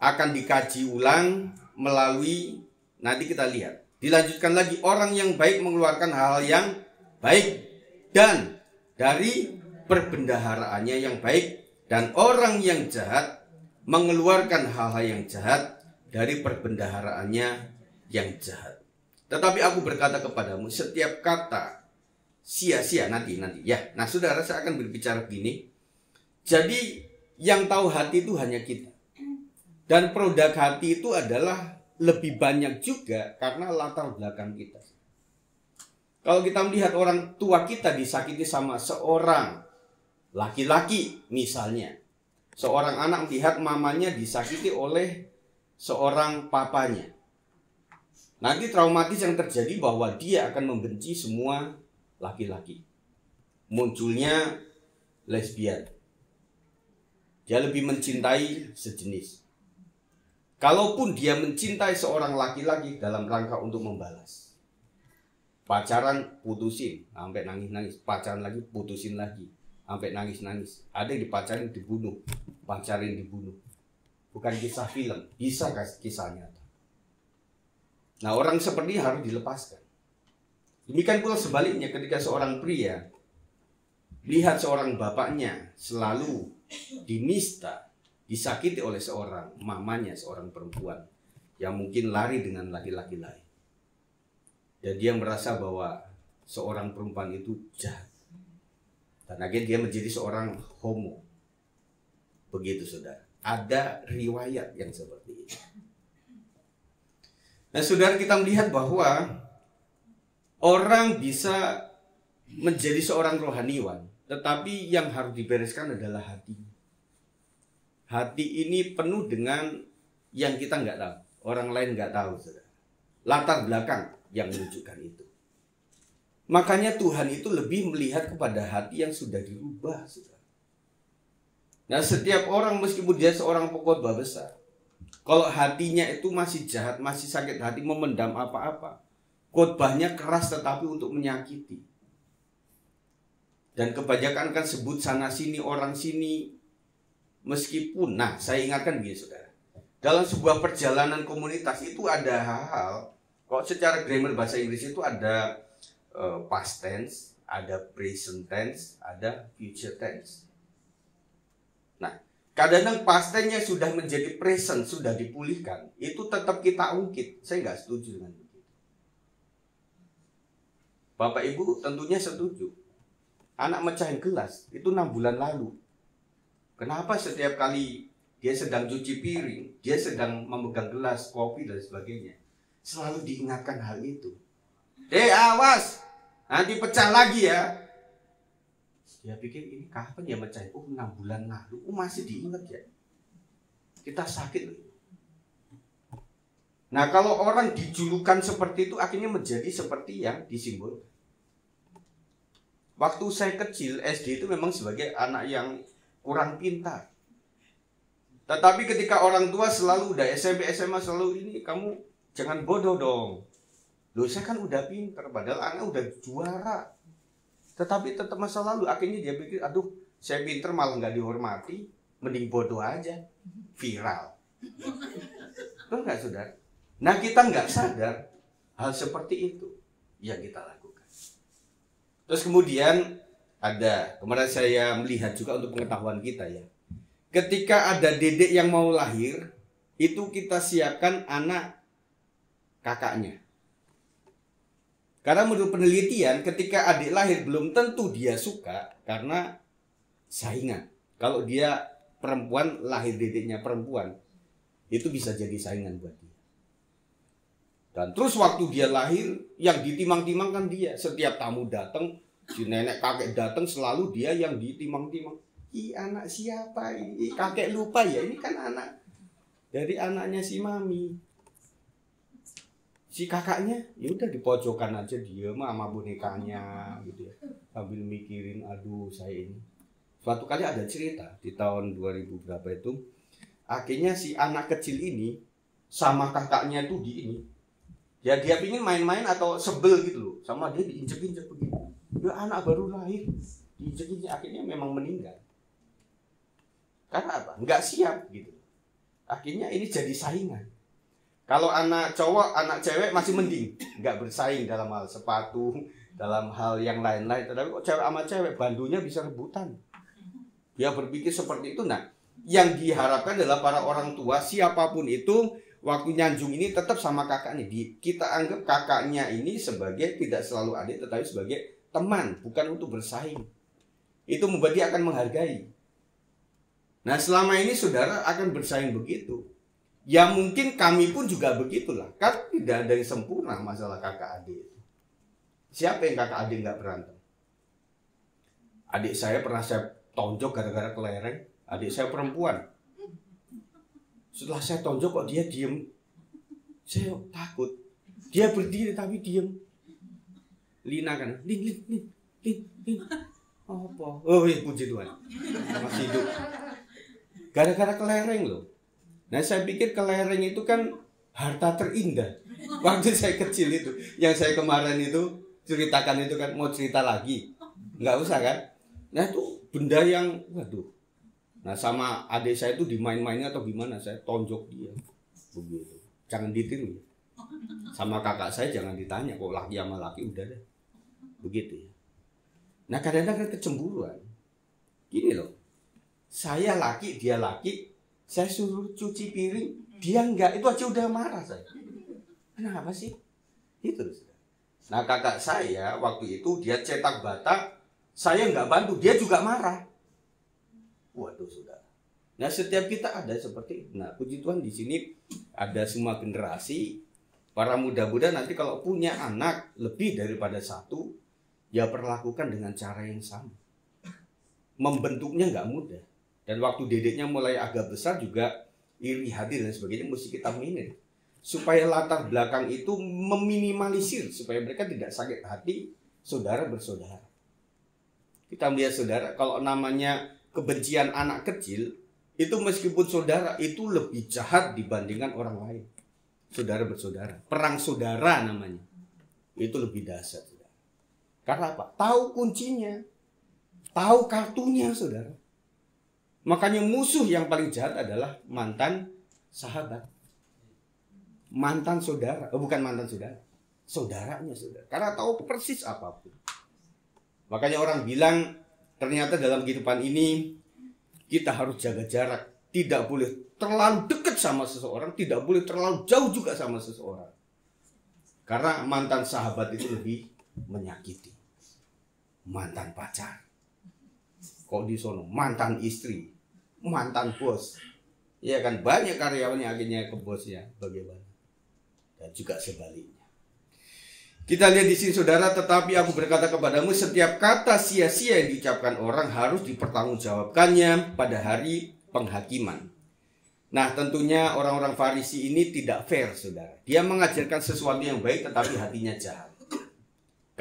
akan dikaji ulang melalui, nanti kita lihat. Dilanjutkan lagi, orang yang baik mengeluarkan hal yang baik dan dari perbendaharaannya yang baik, dan orang yang jahat mengeluarkan hal-hal yang jahat dari perbendaharaannya yang jahat. Tetapi aku berkata kepadamu, setiap kata sia-sia nanti ya. Nah, saudara, saya akan berbicara begini. Jadi yang tahu hati itu hanya kita. Dan produk hati itu adalah lebih banyak juga karena latar belakang kita. Kalau kita melihat orang tua kita disakiti sama seorang laki-laki misalnya, seorang anak melihat mamanya disakiti oleh seorang papanya, nanti traumatis yang terjadi bahwa dia akan membenci semua laki-laki. Munculnya lesbian. Dia lebih mencintai sejenis. Kalaupun dia mencintai seorang laki-laki dalam rangka untuk membalas. Pacaran, putusin, sampai nangis-nangis. Pacaran lagi, putusin lagi, sampai nangis-nangis. Ada yang dipacarin, dibunuh. Pacarin, dibunuh. Bukan kisah film, bisa kisah nyata. Nah, orang seperti ini harus dilepaskan. Demikian pula sebaliknya, ketika seorang pria lihat seorang bapaknya selalu dinista, disakiti oleh seorang mamanya, seorang perempuan yang mungkin lari dengan laki-laki lain, dan dia merasa bahwa seorang perempuan itu jahat, dan akhirnya dia menjadi seorang homo. Begitu, saudara. Ada riwayat yang seperti itu. Nah, saudara, kita melihat bahwa orang bisa menjadi seorang rohaniwan, tetapi yang harus dibereskan adalah hatinya. Hati ini penuh dengan yang kita nggak tahu, orang lain nggak tahu, saudara. Latar belakang yang menunjukkan itu. Makanya Tuhan itu lebih melihat kepada hati yang sudah dirubah, saudara. Nah, setiap orang meskipun dia seorang pengkhotbah besar, kalau hatinya itu masih jahat, masih sakit hati, memendam apa-apa, khotbahnya keras tetapi untuk menyakiti. Dan kebanyakan kan sebut sana sini, orang sini. Meskipun, nah, saya ingatkan begini, saudara, dalam sebuah perjalanan komunitas itu ada hal-hal, kok secara grammar bahasa Inggris itu ada past tense, ada present tense, ada future tense. Nah, kadang-kadang past tense-nya sudah menjadi present, sudah dipulihkan, itu tetap kita ungkit. Saya nggak setuju dengan begitu. Bapak Ibu tentunya setuju. Anak mecahin gelas itu 6 bulan lalu. Kenapa setiap kali dia sedang cuci piring, dia sedang memegang gelas kopi dan sebagainya, selalu diingatkan hal itu? Awas, nanti pecah lagi ya. Dia pikir ini kapan ya mecahin? Oh, 6 bulan lalu. Oh, masih diingat ya. Kita sakit. Nah, kalau orang dijulukan seperti itu, akhirnya menjadi seperti yang disimbolkan. Waktu saya kecil, SD itu memang sebagai anak yang kurang pintar. Tetapi ketika orang tua selalu udah SMP, SMA selalu ini, kamu jangan bodoh dong. Loh, saya kan udah pintar, padahal anak udah juara. Tetapi tetap masa lalu, akhirnya dia pikir, aduh, saya pintar malah nggak dihormati, mending bodoh aja, viral. Betul nggak, saudara? Nah, kita nggak sadar hal seperti itu yang kita lakukan. Terus kemudian kemarin saya melihat juga untuk pengetahuan kita ya. Ketika ada dedek yang mau lahir, itu kita siapkan anak kakaknya. Karena menurut penelitian, ketika adik lahir belum tentu dia suka karena saingan. Kalau dia perempuan, lahir dedeknya perempuan, itu bisa jadi saingan buat dia. Dan terus waktu dia lahir, yang ditimang-timang kan dia. Setiap tamu datang, si nenek kakek datang, selalu dia yang ditimang-timang. Ih, anak siapa ini? Kakek lupa ya, ini kan anak dari anaknya si mami. Si kakaknya ya udah di pojokan aja dia sama bonekanya gitu ya. Sambil mikirin, aduh saya ini. Suatu kali ada cerita di tahun 2000 berapa itu, akhirnya si anak kecil ini sama kakaknya tuh di ini. Ya dia pingin main-main atau sebel gitu loh, sama dia diinjek-injek begitu. Ya anak baru lahir, diinjek-injek, akhirnya memang meninggal. Karena apa? Nggak siap gitu. Akhirnya ini jadi saingan. Kalau anak cowok, anak cewek masih mending, nggak bersaing dalam hal sepatu, dalam hal yang lain-lain. Tapi kok cewek sama cewek, bandunya bisa rebutan. Dia berpikir seperti itu. Nah, yang diharapkan adalah para orang tua, siapapun itu, waktu nyanjung ini tetap sama kakaknya. Kita anggap kakaknya ini sebagai tidak selalu adik, tetapi sebagai teman, bukan untuk bersaing. Itu membuat dia akan menghargai. Nah, selama ini saudara akan bersaing begitu. Ya mungkin kami pun juga begitulah. Kan tidak ada yang sempurna masalah kakak adik. Siapa yang kakak adik nggak berantem? Adik saya pernah saya tonjok gara-gara kelereng. Adik saya perempuan. Setelah saya tonjok kok dia diem. Saya takut. Dia berdiri tapi diem. Lina kan. Lin. Apa? Oh iya, puji Tuhan. Masih hidup. Gara-gara kelereng loh. Nah saya pikir kelereng itu kan harta terindah. Waktu saya kecil itu, yang saya kemarin itu ceritakan itu kan, mau cerita lagi, nggak usah kan? Nah itu benda yang, waduh. Nah sama adik saya itu dimain-mainnya atau gimana, saya tonjok dia, begitu. Jangan ditiru. Sama kakak saya jangan ditanya, kok laki sama laki udah deh, begitu ya. Nah kadang-kadang kecemburuan, gini loh. Saya laki, dia laki, saya suruh cuci piring, dia enggak, itu aja udah marah saya. Kenapa sih? Itu. Nah kakak saya waktu itu dia cetak bata, saya enggak bantu, dia juga marah. Waduh saudara. Nah setiap kita ada seperti itu. Nah puji Tuhan di sini ada semua generasi, para muda-muda nanti kalau punya anak lebih daripada satu, ya perlakukan dengan cara yang sama. Membentuknya enggak mudah. Dan waktu dedeknya mulai agak besar juga iri hati dan sebagainya mesti kita manage. Supaya latar belakang itu meminimalisir. Supaya mereka tidak sakit hati saudara bersaudara. Kita melihat saudara kalau namanya kebencian anak kecil. Itu meskipun saudara itu lebih jahat dibandingkan orang lain. Saudara bersaudara. Perang saudara namanya. Itu lebih dahsyat. Karena apa? Tahu kuncinya. Tahu kartunya saudara. Makanya musuh yang paling jahat adalah mantan sahabat. Mantan saudara. Bukan mantan saudara. Saudaranya saudara. Karena tahu persis apapun. Makanya orang bilang ternyata dalam kehidupan ini kita harus jaga jarak. Tidak boleh terlalu dekat sama seseorang. Tidak boleh terlalu jauh juga sama seseorang. Karena mantan sahabat itu lebih menyakiti. Mantan pacar. Kok di sono mantan istri, mantan bos, ya kan banyak karyawan yang akhirnya ke bosnya, bagaimana? Dan juga sebaliknya. Kita lihat di sini saudara, tetapi aku berkata kepadamu, setiap kata sia-sia yang diucapkan orang harus dipertanggungjawabkannya pada hari penghakiman. Nah tentunya orang-orang Farisi ini tidak fair saudara. Dia mengajarkan sesuatu yang baik tetapi hatinya jahat.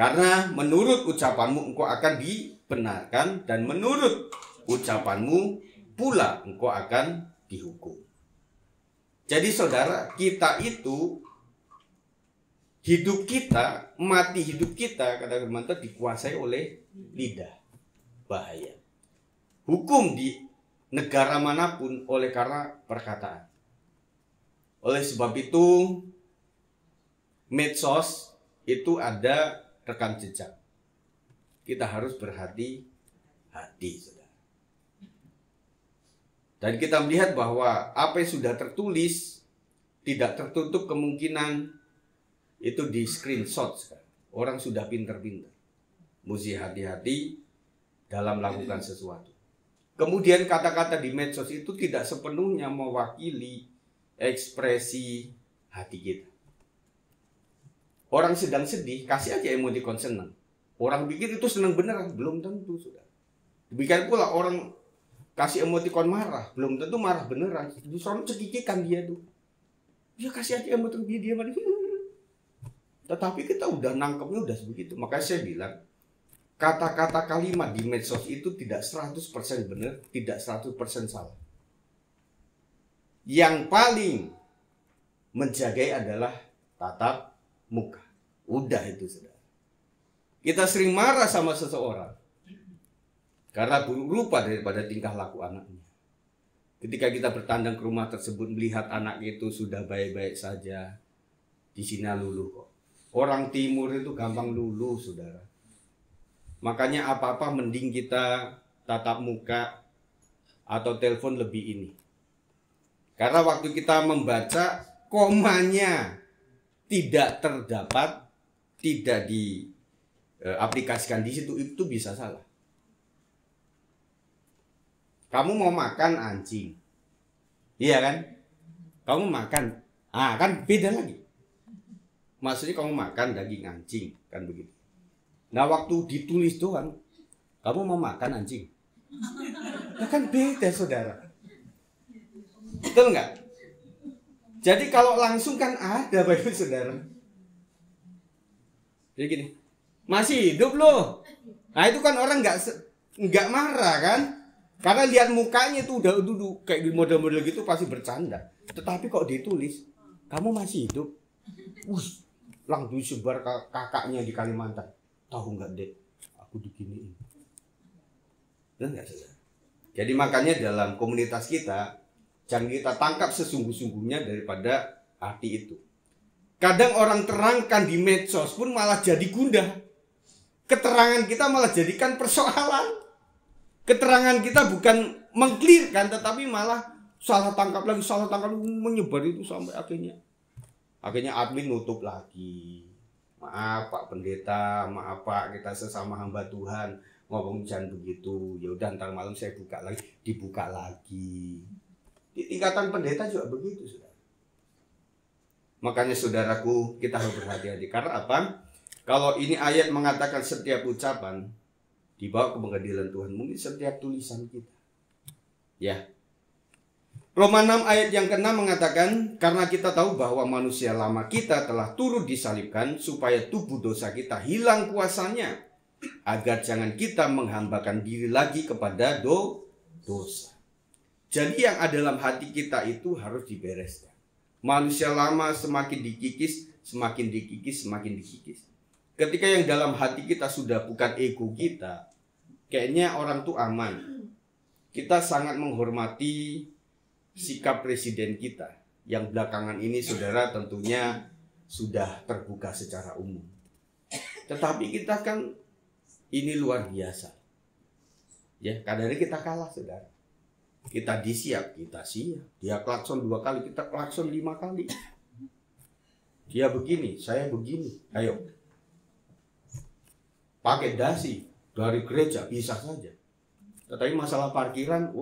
Karena menurut ucapanmu engkau akan dibenarkan dan menurut ucapanmu pula engkau akan dihukum. Jadi saudara, kita itu hidup kita, mati hidup kita, kata firman Tuhan, dikuasai oleh lidah. Bahaya. Hukum di negara manapun oleh karena perkataan. Oleh sebab itu medsos itu ada rekam jejak. Kita harus berhati-hati, saudara. Dan kita melihat bahwa apa yang sudah tertulis tidak tertutup kemungkinan itu di screenshot sekarang. Orang sudah pinter-pinter. Mesti hati-hati dalam melakukan sesuatu. Kemudian kata-kata di medsos itu tidak sepenuhnya mewakili ekspresi hati kita. Orang sedang sedih, kasih aja emotikon senang. Orang pikir itu senang beneran, belum tentu sudah. Demikian pula orang kasih emotikon marah, belum tentu marah beneran. Soalnya cekikikan dia tuh. Dia kasih aja emotikon dia marah. Tetapi kita udah nangkepnya udah begitu. Makanya saya bilang, kata-kata kalimat di medsos itu tidak 100% benar, tidak 100% salah. Yang paling menjagai adalah tatap muka. Udah itu saudara. Kita sering marah sama seseorang karena buruk rupa daripada tingkah laku anaknya. Ketika kita bertandang ke rumah tersebut melihat anak itu sudah baik-baik saja, di sini luluh kok. Orang timur itu gampang luluh, saudara. Makanya apa-apa mending kita tatap muka atau telepon lebih ini. Karena waktu kita membaca komanya tidak terdapat, tidak diaplikasikan di situ, itu bisa salah. Kamu mau makan anjing, iya kan? Kamu makan, kan beda lagi. Maksudnya kamu makan daging anjing, kan begitu. Nah waktu ditulis doang, kamu mau makan anjing, kan beda, saudara. Betul nggak? Jadi kalau langsung kan ada, Bapak Saudara. Jadi gini, masih hidup loh. Nah itu kan orang nggak marah kan? Karena lihat mukanya itu udah duduk kayak model-model gitu pasti bercanda. Tetapi kok ditulis, kamu masih hidup, langsung disebar ke kakaknya di Kalimantan. Tahu nggak dek, aku diginiin. Benar nggak saudara? Jadi makanya dalam komunitas kita, jangan kita tangkap sesungguh-sungguhnya daripada arti itu. Kadang orang terangkan di medsos pun malah jadi gundah. Keterangan kita malah jadikan persoalan. Keterangan kita bukan mengklirkan, tetapi malah salah tangkap lagi, menyebar itu sampai akhirnya admin nutup lagi. Maaf Pak Pendeta, maaf Pak, kita sesama hamba Tuhan ngomong jangan begitu. Ya udah ntar malam saya buka lagi, dibuka lagi. Di tingkatan pendeta juga begitu, saudara. Makanya saudaraku, kita harus berhati-hati. Karena apa? Kalau ini ayat mengatakan setiap ucapan dibawa ke pengadilan Tuhan, mungkin setiap tulisan kita. Ya. Roma 6 ayat yang ke-6 mengatakan, karena kita tahu bahwa manusia lama kita telah turut disalibkan supaya tubuh dosa kita hilang kuasanya, agar jangan kita menghambakan diri lagi kepada dosa. Jadi yang ada dalam hati kita itu harus dibereskan. Manusia lama semakin dikikis, semakin dikikis, semakin dikikis. Ketika yang dalam hati kita sudah bukan ego kita, kayaknya orang tuh aman. Kita sangat menghormati sikap presiden kita, yang belakangan ini saudara tentunya sudah terbuka secara umum. Tetapi kita kan ini luar biasa. Ya, kadang kita kalah saudara. Kita disiap, kita siap. Dia klakson 2 kali, kita klakson 5 kali. Dia begini, saya begini. Ayo. Pakai dasi dari gereja bisa saja. Tetapi masalah parkiran,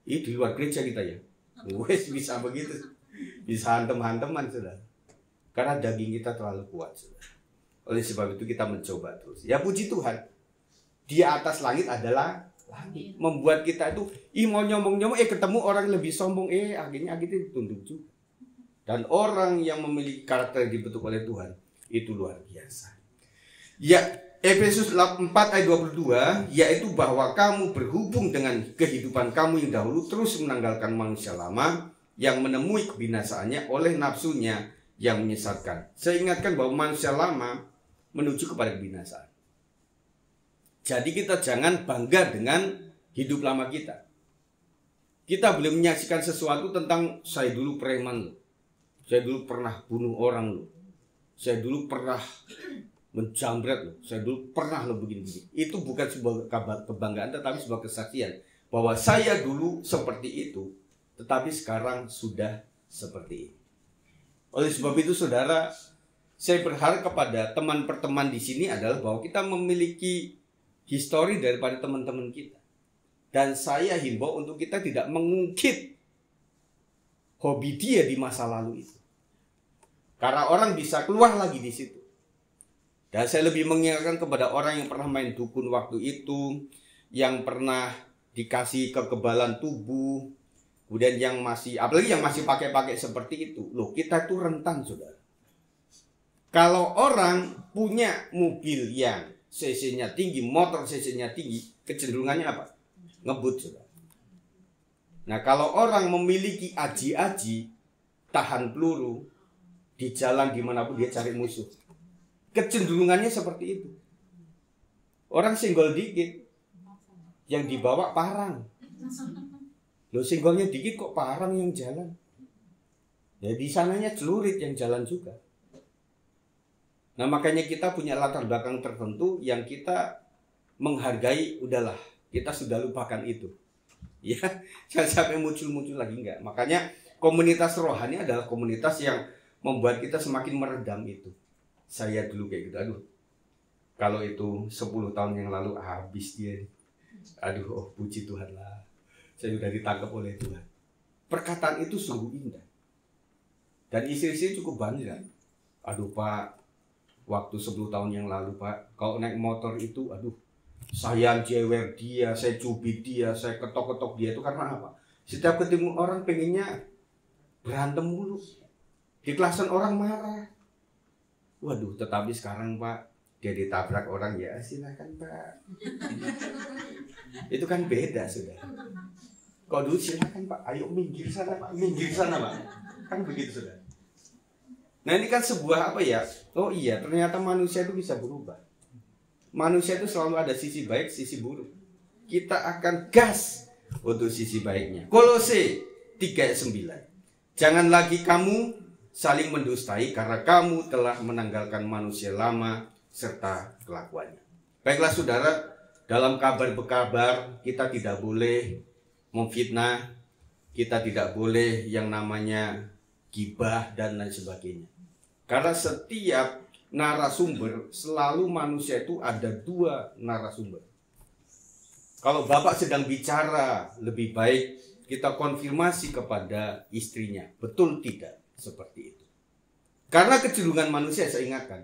ini di luar gereja kita ya. Wes bisa begitu. Bisa hantem-hanteman saudara. Karena daging kita terlalu kuat saudara. Oleh sebab itu kita mencoba terus. Ya puji Tuhan. Di atas langit adalah langit. Membuat kita itu mau nyombong-nyombong, ketemu orang lebih sombong, akhirnya kita ditunduk juga. Dan orang yang memiliki karakter yang dibentuk oleh Tuhan itu luar biasa. Ya, Efesus 4 ayat 22, yaitu bahwa kamu berhubung dengan kehidupan kamu yang dahulu terus menanggalkan manusia lama yang menemui kebinasaannya oleh nafsunya yang menyesatkan. Saya ingatkan bahwa manusia lama menuju kepada kebinasaan. Jadi kita jangan bangga dengan hidup lama kita. Kita boleh menyaksikan sesuatu tentang saya dulu preman loh. Saya dulu pernah bunuh orang loh. Saya dulu pernah menjamret loh. Saya dulu pernah loh begini-begini. Itu bukan sebuah kebanggaan tetapi sebuah kesaksian bahwa saya dulu seperti itu, tetapi sekarang sudah seperti ini. Oleh sebab itu saudara, saya berharap kepada teman perteman di sini adalah bahwa kita memiliki histori daripada teman-teman kita. Dan saya himbau untuk kita tidak mengungkit hobi dia di masa lalu itu. Karena orang bisa keluar lagi di situ. Dan saya lebih mengingatkan kepada orang yang pernah main dukun waktu itu, yang pernah dikasih kekebalan tubuh, kemudian yang masih, apalagi yang masih pakai-pakai seperti itu. Loh, kita itu rentan, saudara. Kalau orang punya mobil yang cc-nya tinggi, motor cc-nya tinggi, kecenderungannya apa? Ngebut, saudara. Nah, kalau orang memiliki aji-aji, tahan peluru, di jalan dimanapun dia cari musuh, kecenderungannya seperti itu. Orang senggol dikit, yang dibawa parang. Loh senggolnya dikit kok parang yang jalan. Ya di sananya celurit yang jalan juga. Nah makanya kita punya latar belakang tertentu yang kita menghargai, udahlah kita sudah lupakan itu. Ya jangan sampai muncul-muncul lagi, enggak. Makanya komunitas rohani adalah komunitas yang membuat kita semakin meredam itu. Saya dulu kayak gitu, aduh kalau itu 10 tahun yang lalu habis dia. Aduh, oh puji Tuhan lah, saya sudah ditangkap oleh Tuhan. Perkataan itu sungguh indah. Dan istri-istri cukup bangga. Aduh Pak, waktu 10 tahun yang lalu Pak, kalau naik motor itu, aduh, saya jewer dia, saya cubit dia, saya ketok-ketok dia. Itu karena apa? Setiap ketemu orang pengennya berantem mulu. Di kelasan orang marah. Waduh, tetapi sekarang Pak, dia ditabrak orang, ya silakan Pak. Itu kan beda sudah. Kalau dulu silakan Pak, ayo minggir sana Pak, minggir sana Pak. Kan begitu sudah. Nah ini kan sebuah apa ya? Oh iya, ternyata manusia itu bisa berubah. Manusia itu selalu ada sisi baik, sisi buruk. Kita akan gas untuk sisi baiknya. Kolose 3:9. Jangan lagi kamu saling mendustai karena kamu telah menanggalkan manusia lama serta kelakuannya. Baiklah saudara, dalam kabar berkabar kita tidak boleh memfitnah, kita tidak boleh yang namanya gibah dan lain sebagainya. Karena setiap narasumber, selalu manusia itu ada 2 narasumber. Kalau bapak sedang bicara, lebih baik kita konfirmasi kepada istrinya, betul tidak seperti itu. Karena kecenderungan manusia, saya ingatkan,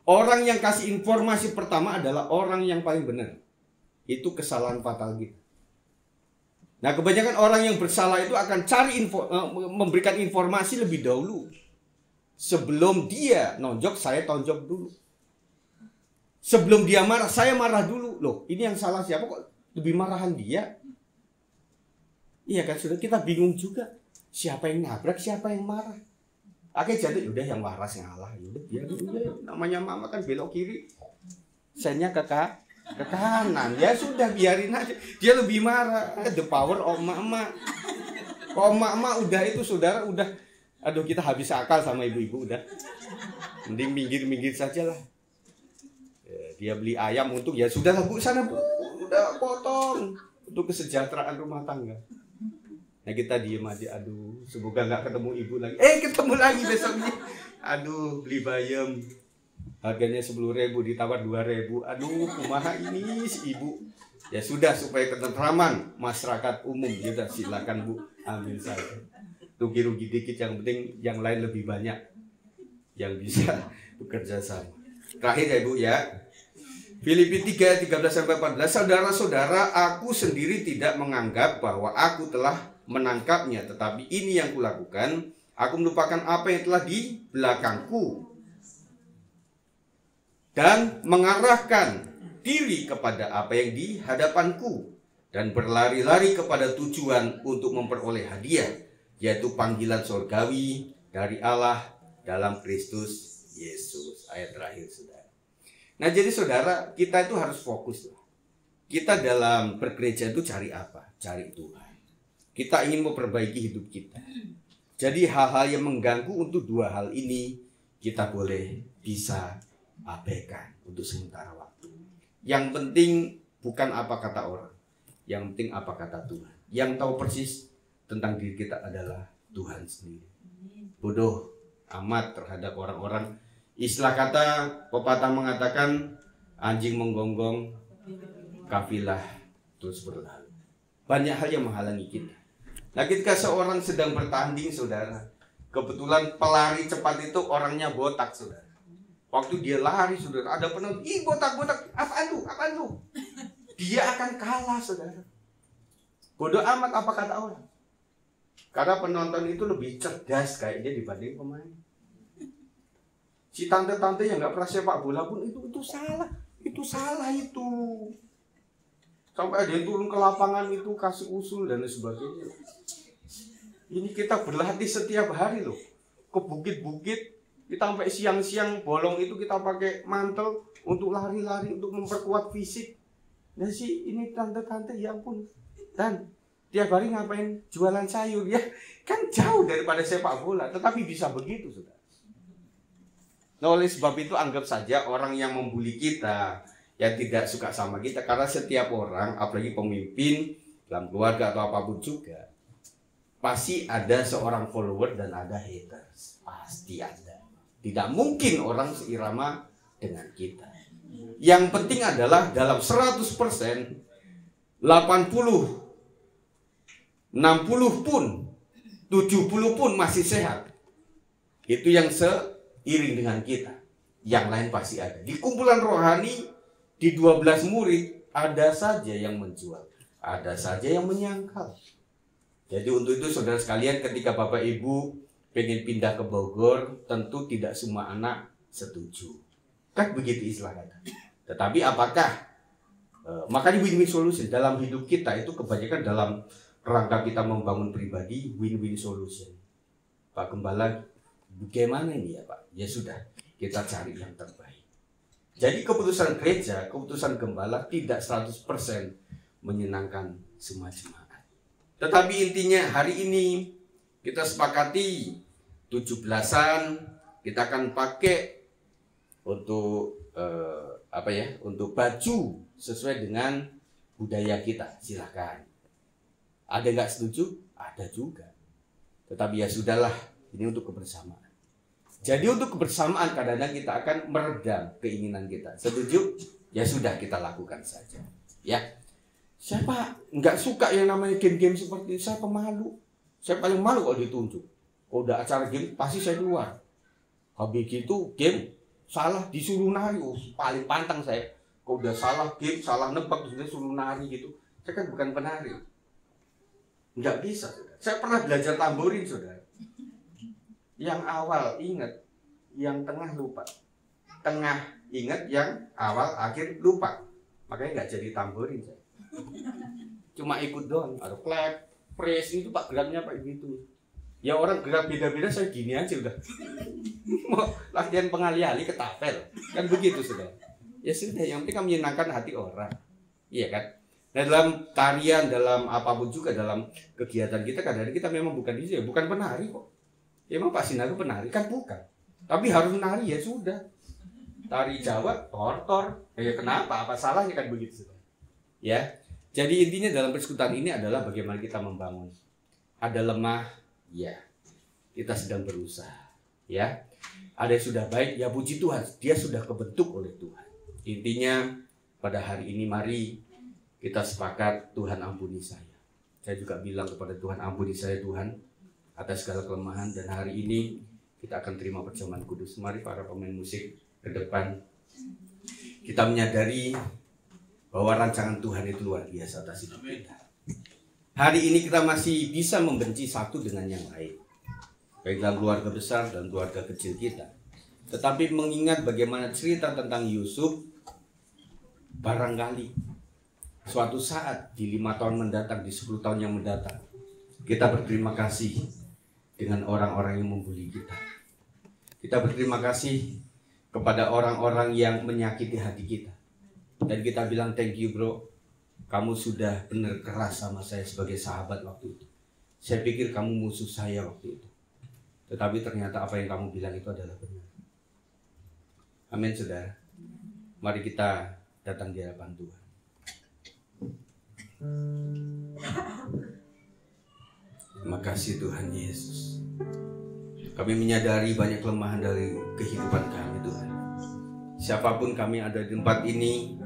orang yang kasih informasi pertama adalah orang yang paling benar. Itu kesalahan fatal kita. Nah kebanyakan orang yang bersalah itu akan cari memberikan informasi lebih dahulu. Sebelum dia nonjok, saya tonjok dulu. Sebelum dia marah, saya marah dulu. Loh, ini yang salah siapa kok lebih marahan dia? Iya kan, sudah kita bingung juga. Siapa yang nabrak, siapa yang marah? Akhirnya jadi, udah yang marah ngalah. Udah, biar udah. Namanya mama kan belok kiri. Saya ke kanan. Ya sudah, biarin aja. Dia lebih marah. The power of mama. Kalau mama udah itu, saudara, udah. Aduh, kita habis akal sama ibu-ibu udah. Mending minggir-minggir saja lah. Dia beli ayam untuk, ya sudah lah Bu, sana Bu, udah potong untuk kesejahteraan rumah tangga. Nah kita diem aja, aduh, semoga nggak ketemu ibu lagi. Ketemu lagi besoknya. Aduh, beli bayam, harganya 10.000 ditawar 2.000. Aduh, kumaha ini si ibu. Ya sudah, supaya ketentraman masyarakat umum, ya udah silakan Bu, ambil saja. Rugi-rugi dikit, yang penting yang lain lebih banyak yang bisa bekerja sama. Terakhir ya Bu ya, Filipi 3:13-14. Saudara-saudara, aku sendiri tidak menganggap bahwa aku telah menangkapnya, tetapi ini yang kulakukan, aku melupakan apa yang telah di belakangku dan mengarahkan diri kepada apa yang di hadapanku dan berlari-lari kepada tujuan untuk memperoleh hadiah, yaitu panggilan surgawi dari Allah dalam Kristus Yesus. Ayat terakhir saudara. Nah jadi saudara, kita itu harus fokus lah. Kita dalam bergereja itu cari apa? Cari Tuhan. Kita ingin memperbaiki hidup kita. Jadi hal-hal yang mengganggu untuk 2 hal ini kita boleh bisa abaikan untuk sementara waktu. Yang penting bukan apa kata orang, yang penting apa kata Tuhan. Yang tahu persis tentang diri kita adalah Tuhan sendiri. Bodoh amat terhadap orang-orang. Istilah kata pepatah mengatakan, anjing menggonggong, kafilah terus berlalu. Banyak hal yang menghalangi kita. Nah ketika seorang sedang bertanding saudara, kebetulan pelari cepat itu orangnya botak saudara. Waktu dia lari saudara, ada penonton, ih botak-botak, apaan lu? Dia akan kalah saudara. Bodoh amat apa kata orang. Karena penonton itu lebih cerdas kayaknya dibanding pemain. Si tante-tante yang nggak pernah sepak bola pun itu salah. Itu salah itu. Sampai ada yang turun ke lapangan itu kasih usul dan sebagainya. Ini kita berlatih setiap hari loh. Ke bukit-bukit, kita sampai siang-siang bolong itu kita pakai mantel untuk lari-lari, untuk memperkuat fisik. Nah sih ini tante-tante ya ampun. Dan tiap hari ngapain jualan sayur ya, kan jauh daripada sepak bola, tetapi bisa begitu, saudara. Nah, oleh sebab itu anggap saja orang yang membuli kita, yang tidak suka sama kita, karena setiap orang, apalagi pemimpin dalam keluarga atau apapun juga, pasti ada seorang follower dan ada haters, pasti ada. Tidak mungkin orang seirama dengan kita. Yang penting adalah dalam 100%, 80, 60 pun, 70 pun masih sehat. Itu yang seiring dengan kita. Yang lain pasti ada. Di kumpulan rohani, di 12 murid, ada saja yang menjual, ada saja yang menyangkal. Jadi untuk itu saudara sekalian, ketika Bapak Ibu pengen pindah ke Bogor, tentu tidak semua anak setuju. Kan begitu istilah kata. Tetapi apakah makanya win-win solution dalam hidup kita itu kebanyakan dalam rangka kita membangun pribadi, win-win solution. Pak Gembala, bagaimana ini ya Pak? Ya sudah, kita cari yang terbaik. Jadi keputusan gereja, keputusan gembala tidak 100% menyenangkan semua jemaat. Tetapi intinya hari ini kita sepakati 17-an kita akan pakai untuk untuk baju sesuai dengan budaya kita. Silakan. Ada nggak setuju? Ada juga. Tetapi ya sudahlah, ini untuk kebersamaan. Jadi untuk kebersamaan kadang-kadang kita akan meredam keinginan kita. Setuju? Ya sudah, kita lakukan saja. Ya. Siapa nggak suka yang namanya game-game seperti ini? Saya pemalu. Saya paling malu kalau ditunjuk. Kalau udah acara game, pasti saya keluar. Habis itu game salah disuruh nari, paling pantang saya. Kalau udah salah game, salah nebak, suruh nari gitu. Saya kan bukan penari. Nggak bisa, saudara. Saya pernah belajar tamborin, saudara. Yang awal ingat, yang tengah lupa. Tengah ingat, yang awal akhir lupa. Makanya nggak jadi tamborin saya. Cuma ikut doang. Ada clap, press itu Pak, geraknya Pak gitu. Ya orang gerak beda-beda, saya gini aja udah. Mau latihan pengali-ali ketapel. Kan begitu, saudara. Ya sudah, yang penting kan menyenangkan hati orang. Iya kan? Nah, dalam tarian, dalam apapun juga, dalam kegiatan kita, kadang-kadang kita memang bukan DJ, bukan penari kok. Ya, emang Pak Sinaga penari? Kan bukan. Tapi harus menari, ya sudah. Tari Jawa, tortor. Ya kenapa? Apa salahnya kan begitu? Ya. Jadi intinya dalam persekutuan ini adalah bagaimana kita membangun. Ada lemah, ya. Kita sedang berusaha. Ya. Ada yang sudah baik, ya puji Tuhan. Dia sudah kebentuk oleh Tuhan. Intinya pada hari ini mari kita sepakat, Tuhan ampuni saya. Saya juga bilang kepada Tuhan, ampuni saya Tuhan atas segala kelemahan. Dan hari ini kita akan terima perjamuan kudus. Mari para pemain musik ke depan. Kita menyadari bahwa rancangan Tuhan itu luar biasa atas hidup kita. Hari ini kita masih bisa membenci satu dengan yang lain, baik dalam keluarga besar dan keluarga kecil kita. Tetapi mengingat bagaimana cerita tentang Yusuf, barangkali suatu saat di 5 tahun mendatang, di 10 tahun yang mendatang, kita berterima kasih dengan orang-orang yang membuli kita. Kita berterima kasih kepada orang-orang yang menyakiti hati kita. Dan kita bilang thank you bro, kamu sudah benar keras sama saya sebagai sahabat waktu itu. Saya pikir kamu musuh saya waktu itu. Tetapi ternyata apa yang kamu bilang itu adalah benar. Amin saudara. Mari kita datang di hadapan Tuhan. Terima kasih Tuhan Yesus. Kami menyadari banyak kelemahan dari kehidupan kami Tuhan. Siapapun kami ada di tempat ini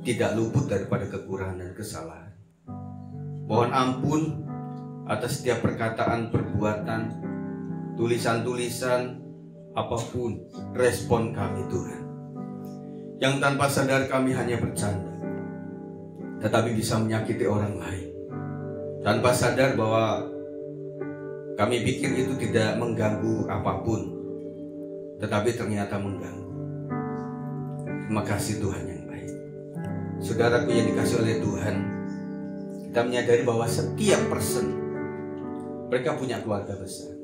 tidak luput daripada kekurangan dan kesalahan. Mohon ampun atas setiap perkataan, perbuatan, tulisan-tulisan, apapun respon kami Tuhan. Yang tanpa sadar kami hanya bercanda, tetapi bisa menyakiti orang lain. Tanpa sadar bahwa kami pikir itu tidak mengganggu apapun, tetapi ternyata mengganggu. Terima kasih Tuhan yang baik. Saudaraku yang dikasih oleh Tuhan, kita menyadari bahwa setiap person mereka punya keluarga besar.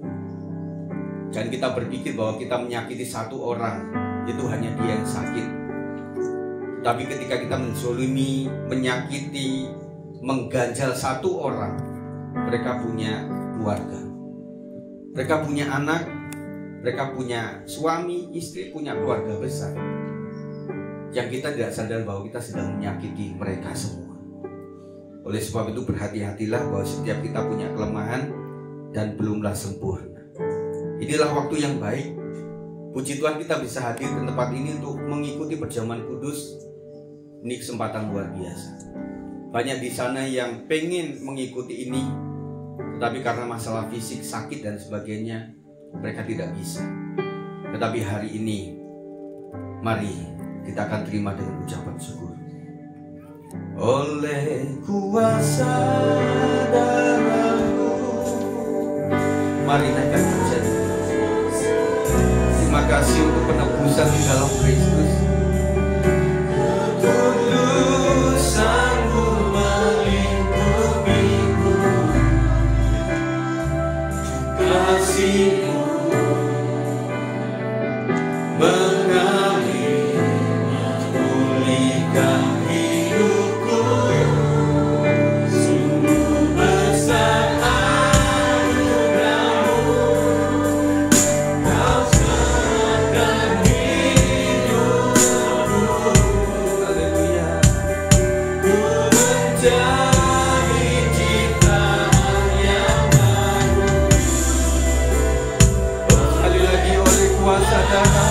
Dan kita berpikir bahwa kita menyakiti satu orang, itu hanya dia yang sakit. Tapi ketika kita menzolimi, menyakiti, mengganjal satu orang, mereka punya keluarga, mereka punya anak, mereka punya suami, istri, punya keluarga besar. Yang kita tidak sadar bahwa kita sedang menyakiti mereka semua. Oleh sebab itu berhati-hatilah bahwa setiap kita punya kelemahan dan belumlah sempurna. Inilah waktu yang baik. Puji Tuhan kita bisa hadir ke tempat ini untuk mengikuti perjamuan kudus. Ini kesempatan luar biasa. Banyak di sana yang pengen mengikuti ini, tetapi karena masalah fisik, sakit dan sebagainya, mereka tidak bisa. Tetapi hari ini, mari kita akan terima dengan ucapan syukur. Oleh kuasa darah-Mu, mari naikkan pujian. Terima kasih untuk penebusan di dalam Kristus. Kudusan-Mu melingkupiku, kasih-Mu mengalir, memulihkan hidupku. Sungguh besar anugerah-Mu, Kau serahkan hidupku. Haleluya. Ku menjadi ciptaan yang baru. Sekali lagi oleh kuasa darah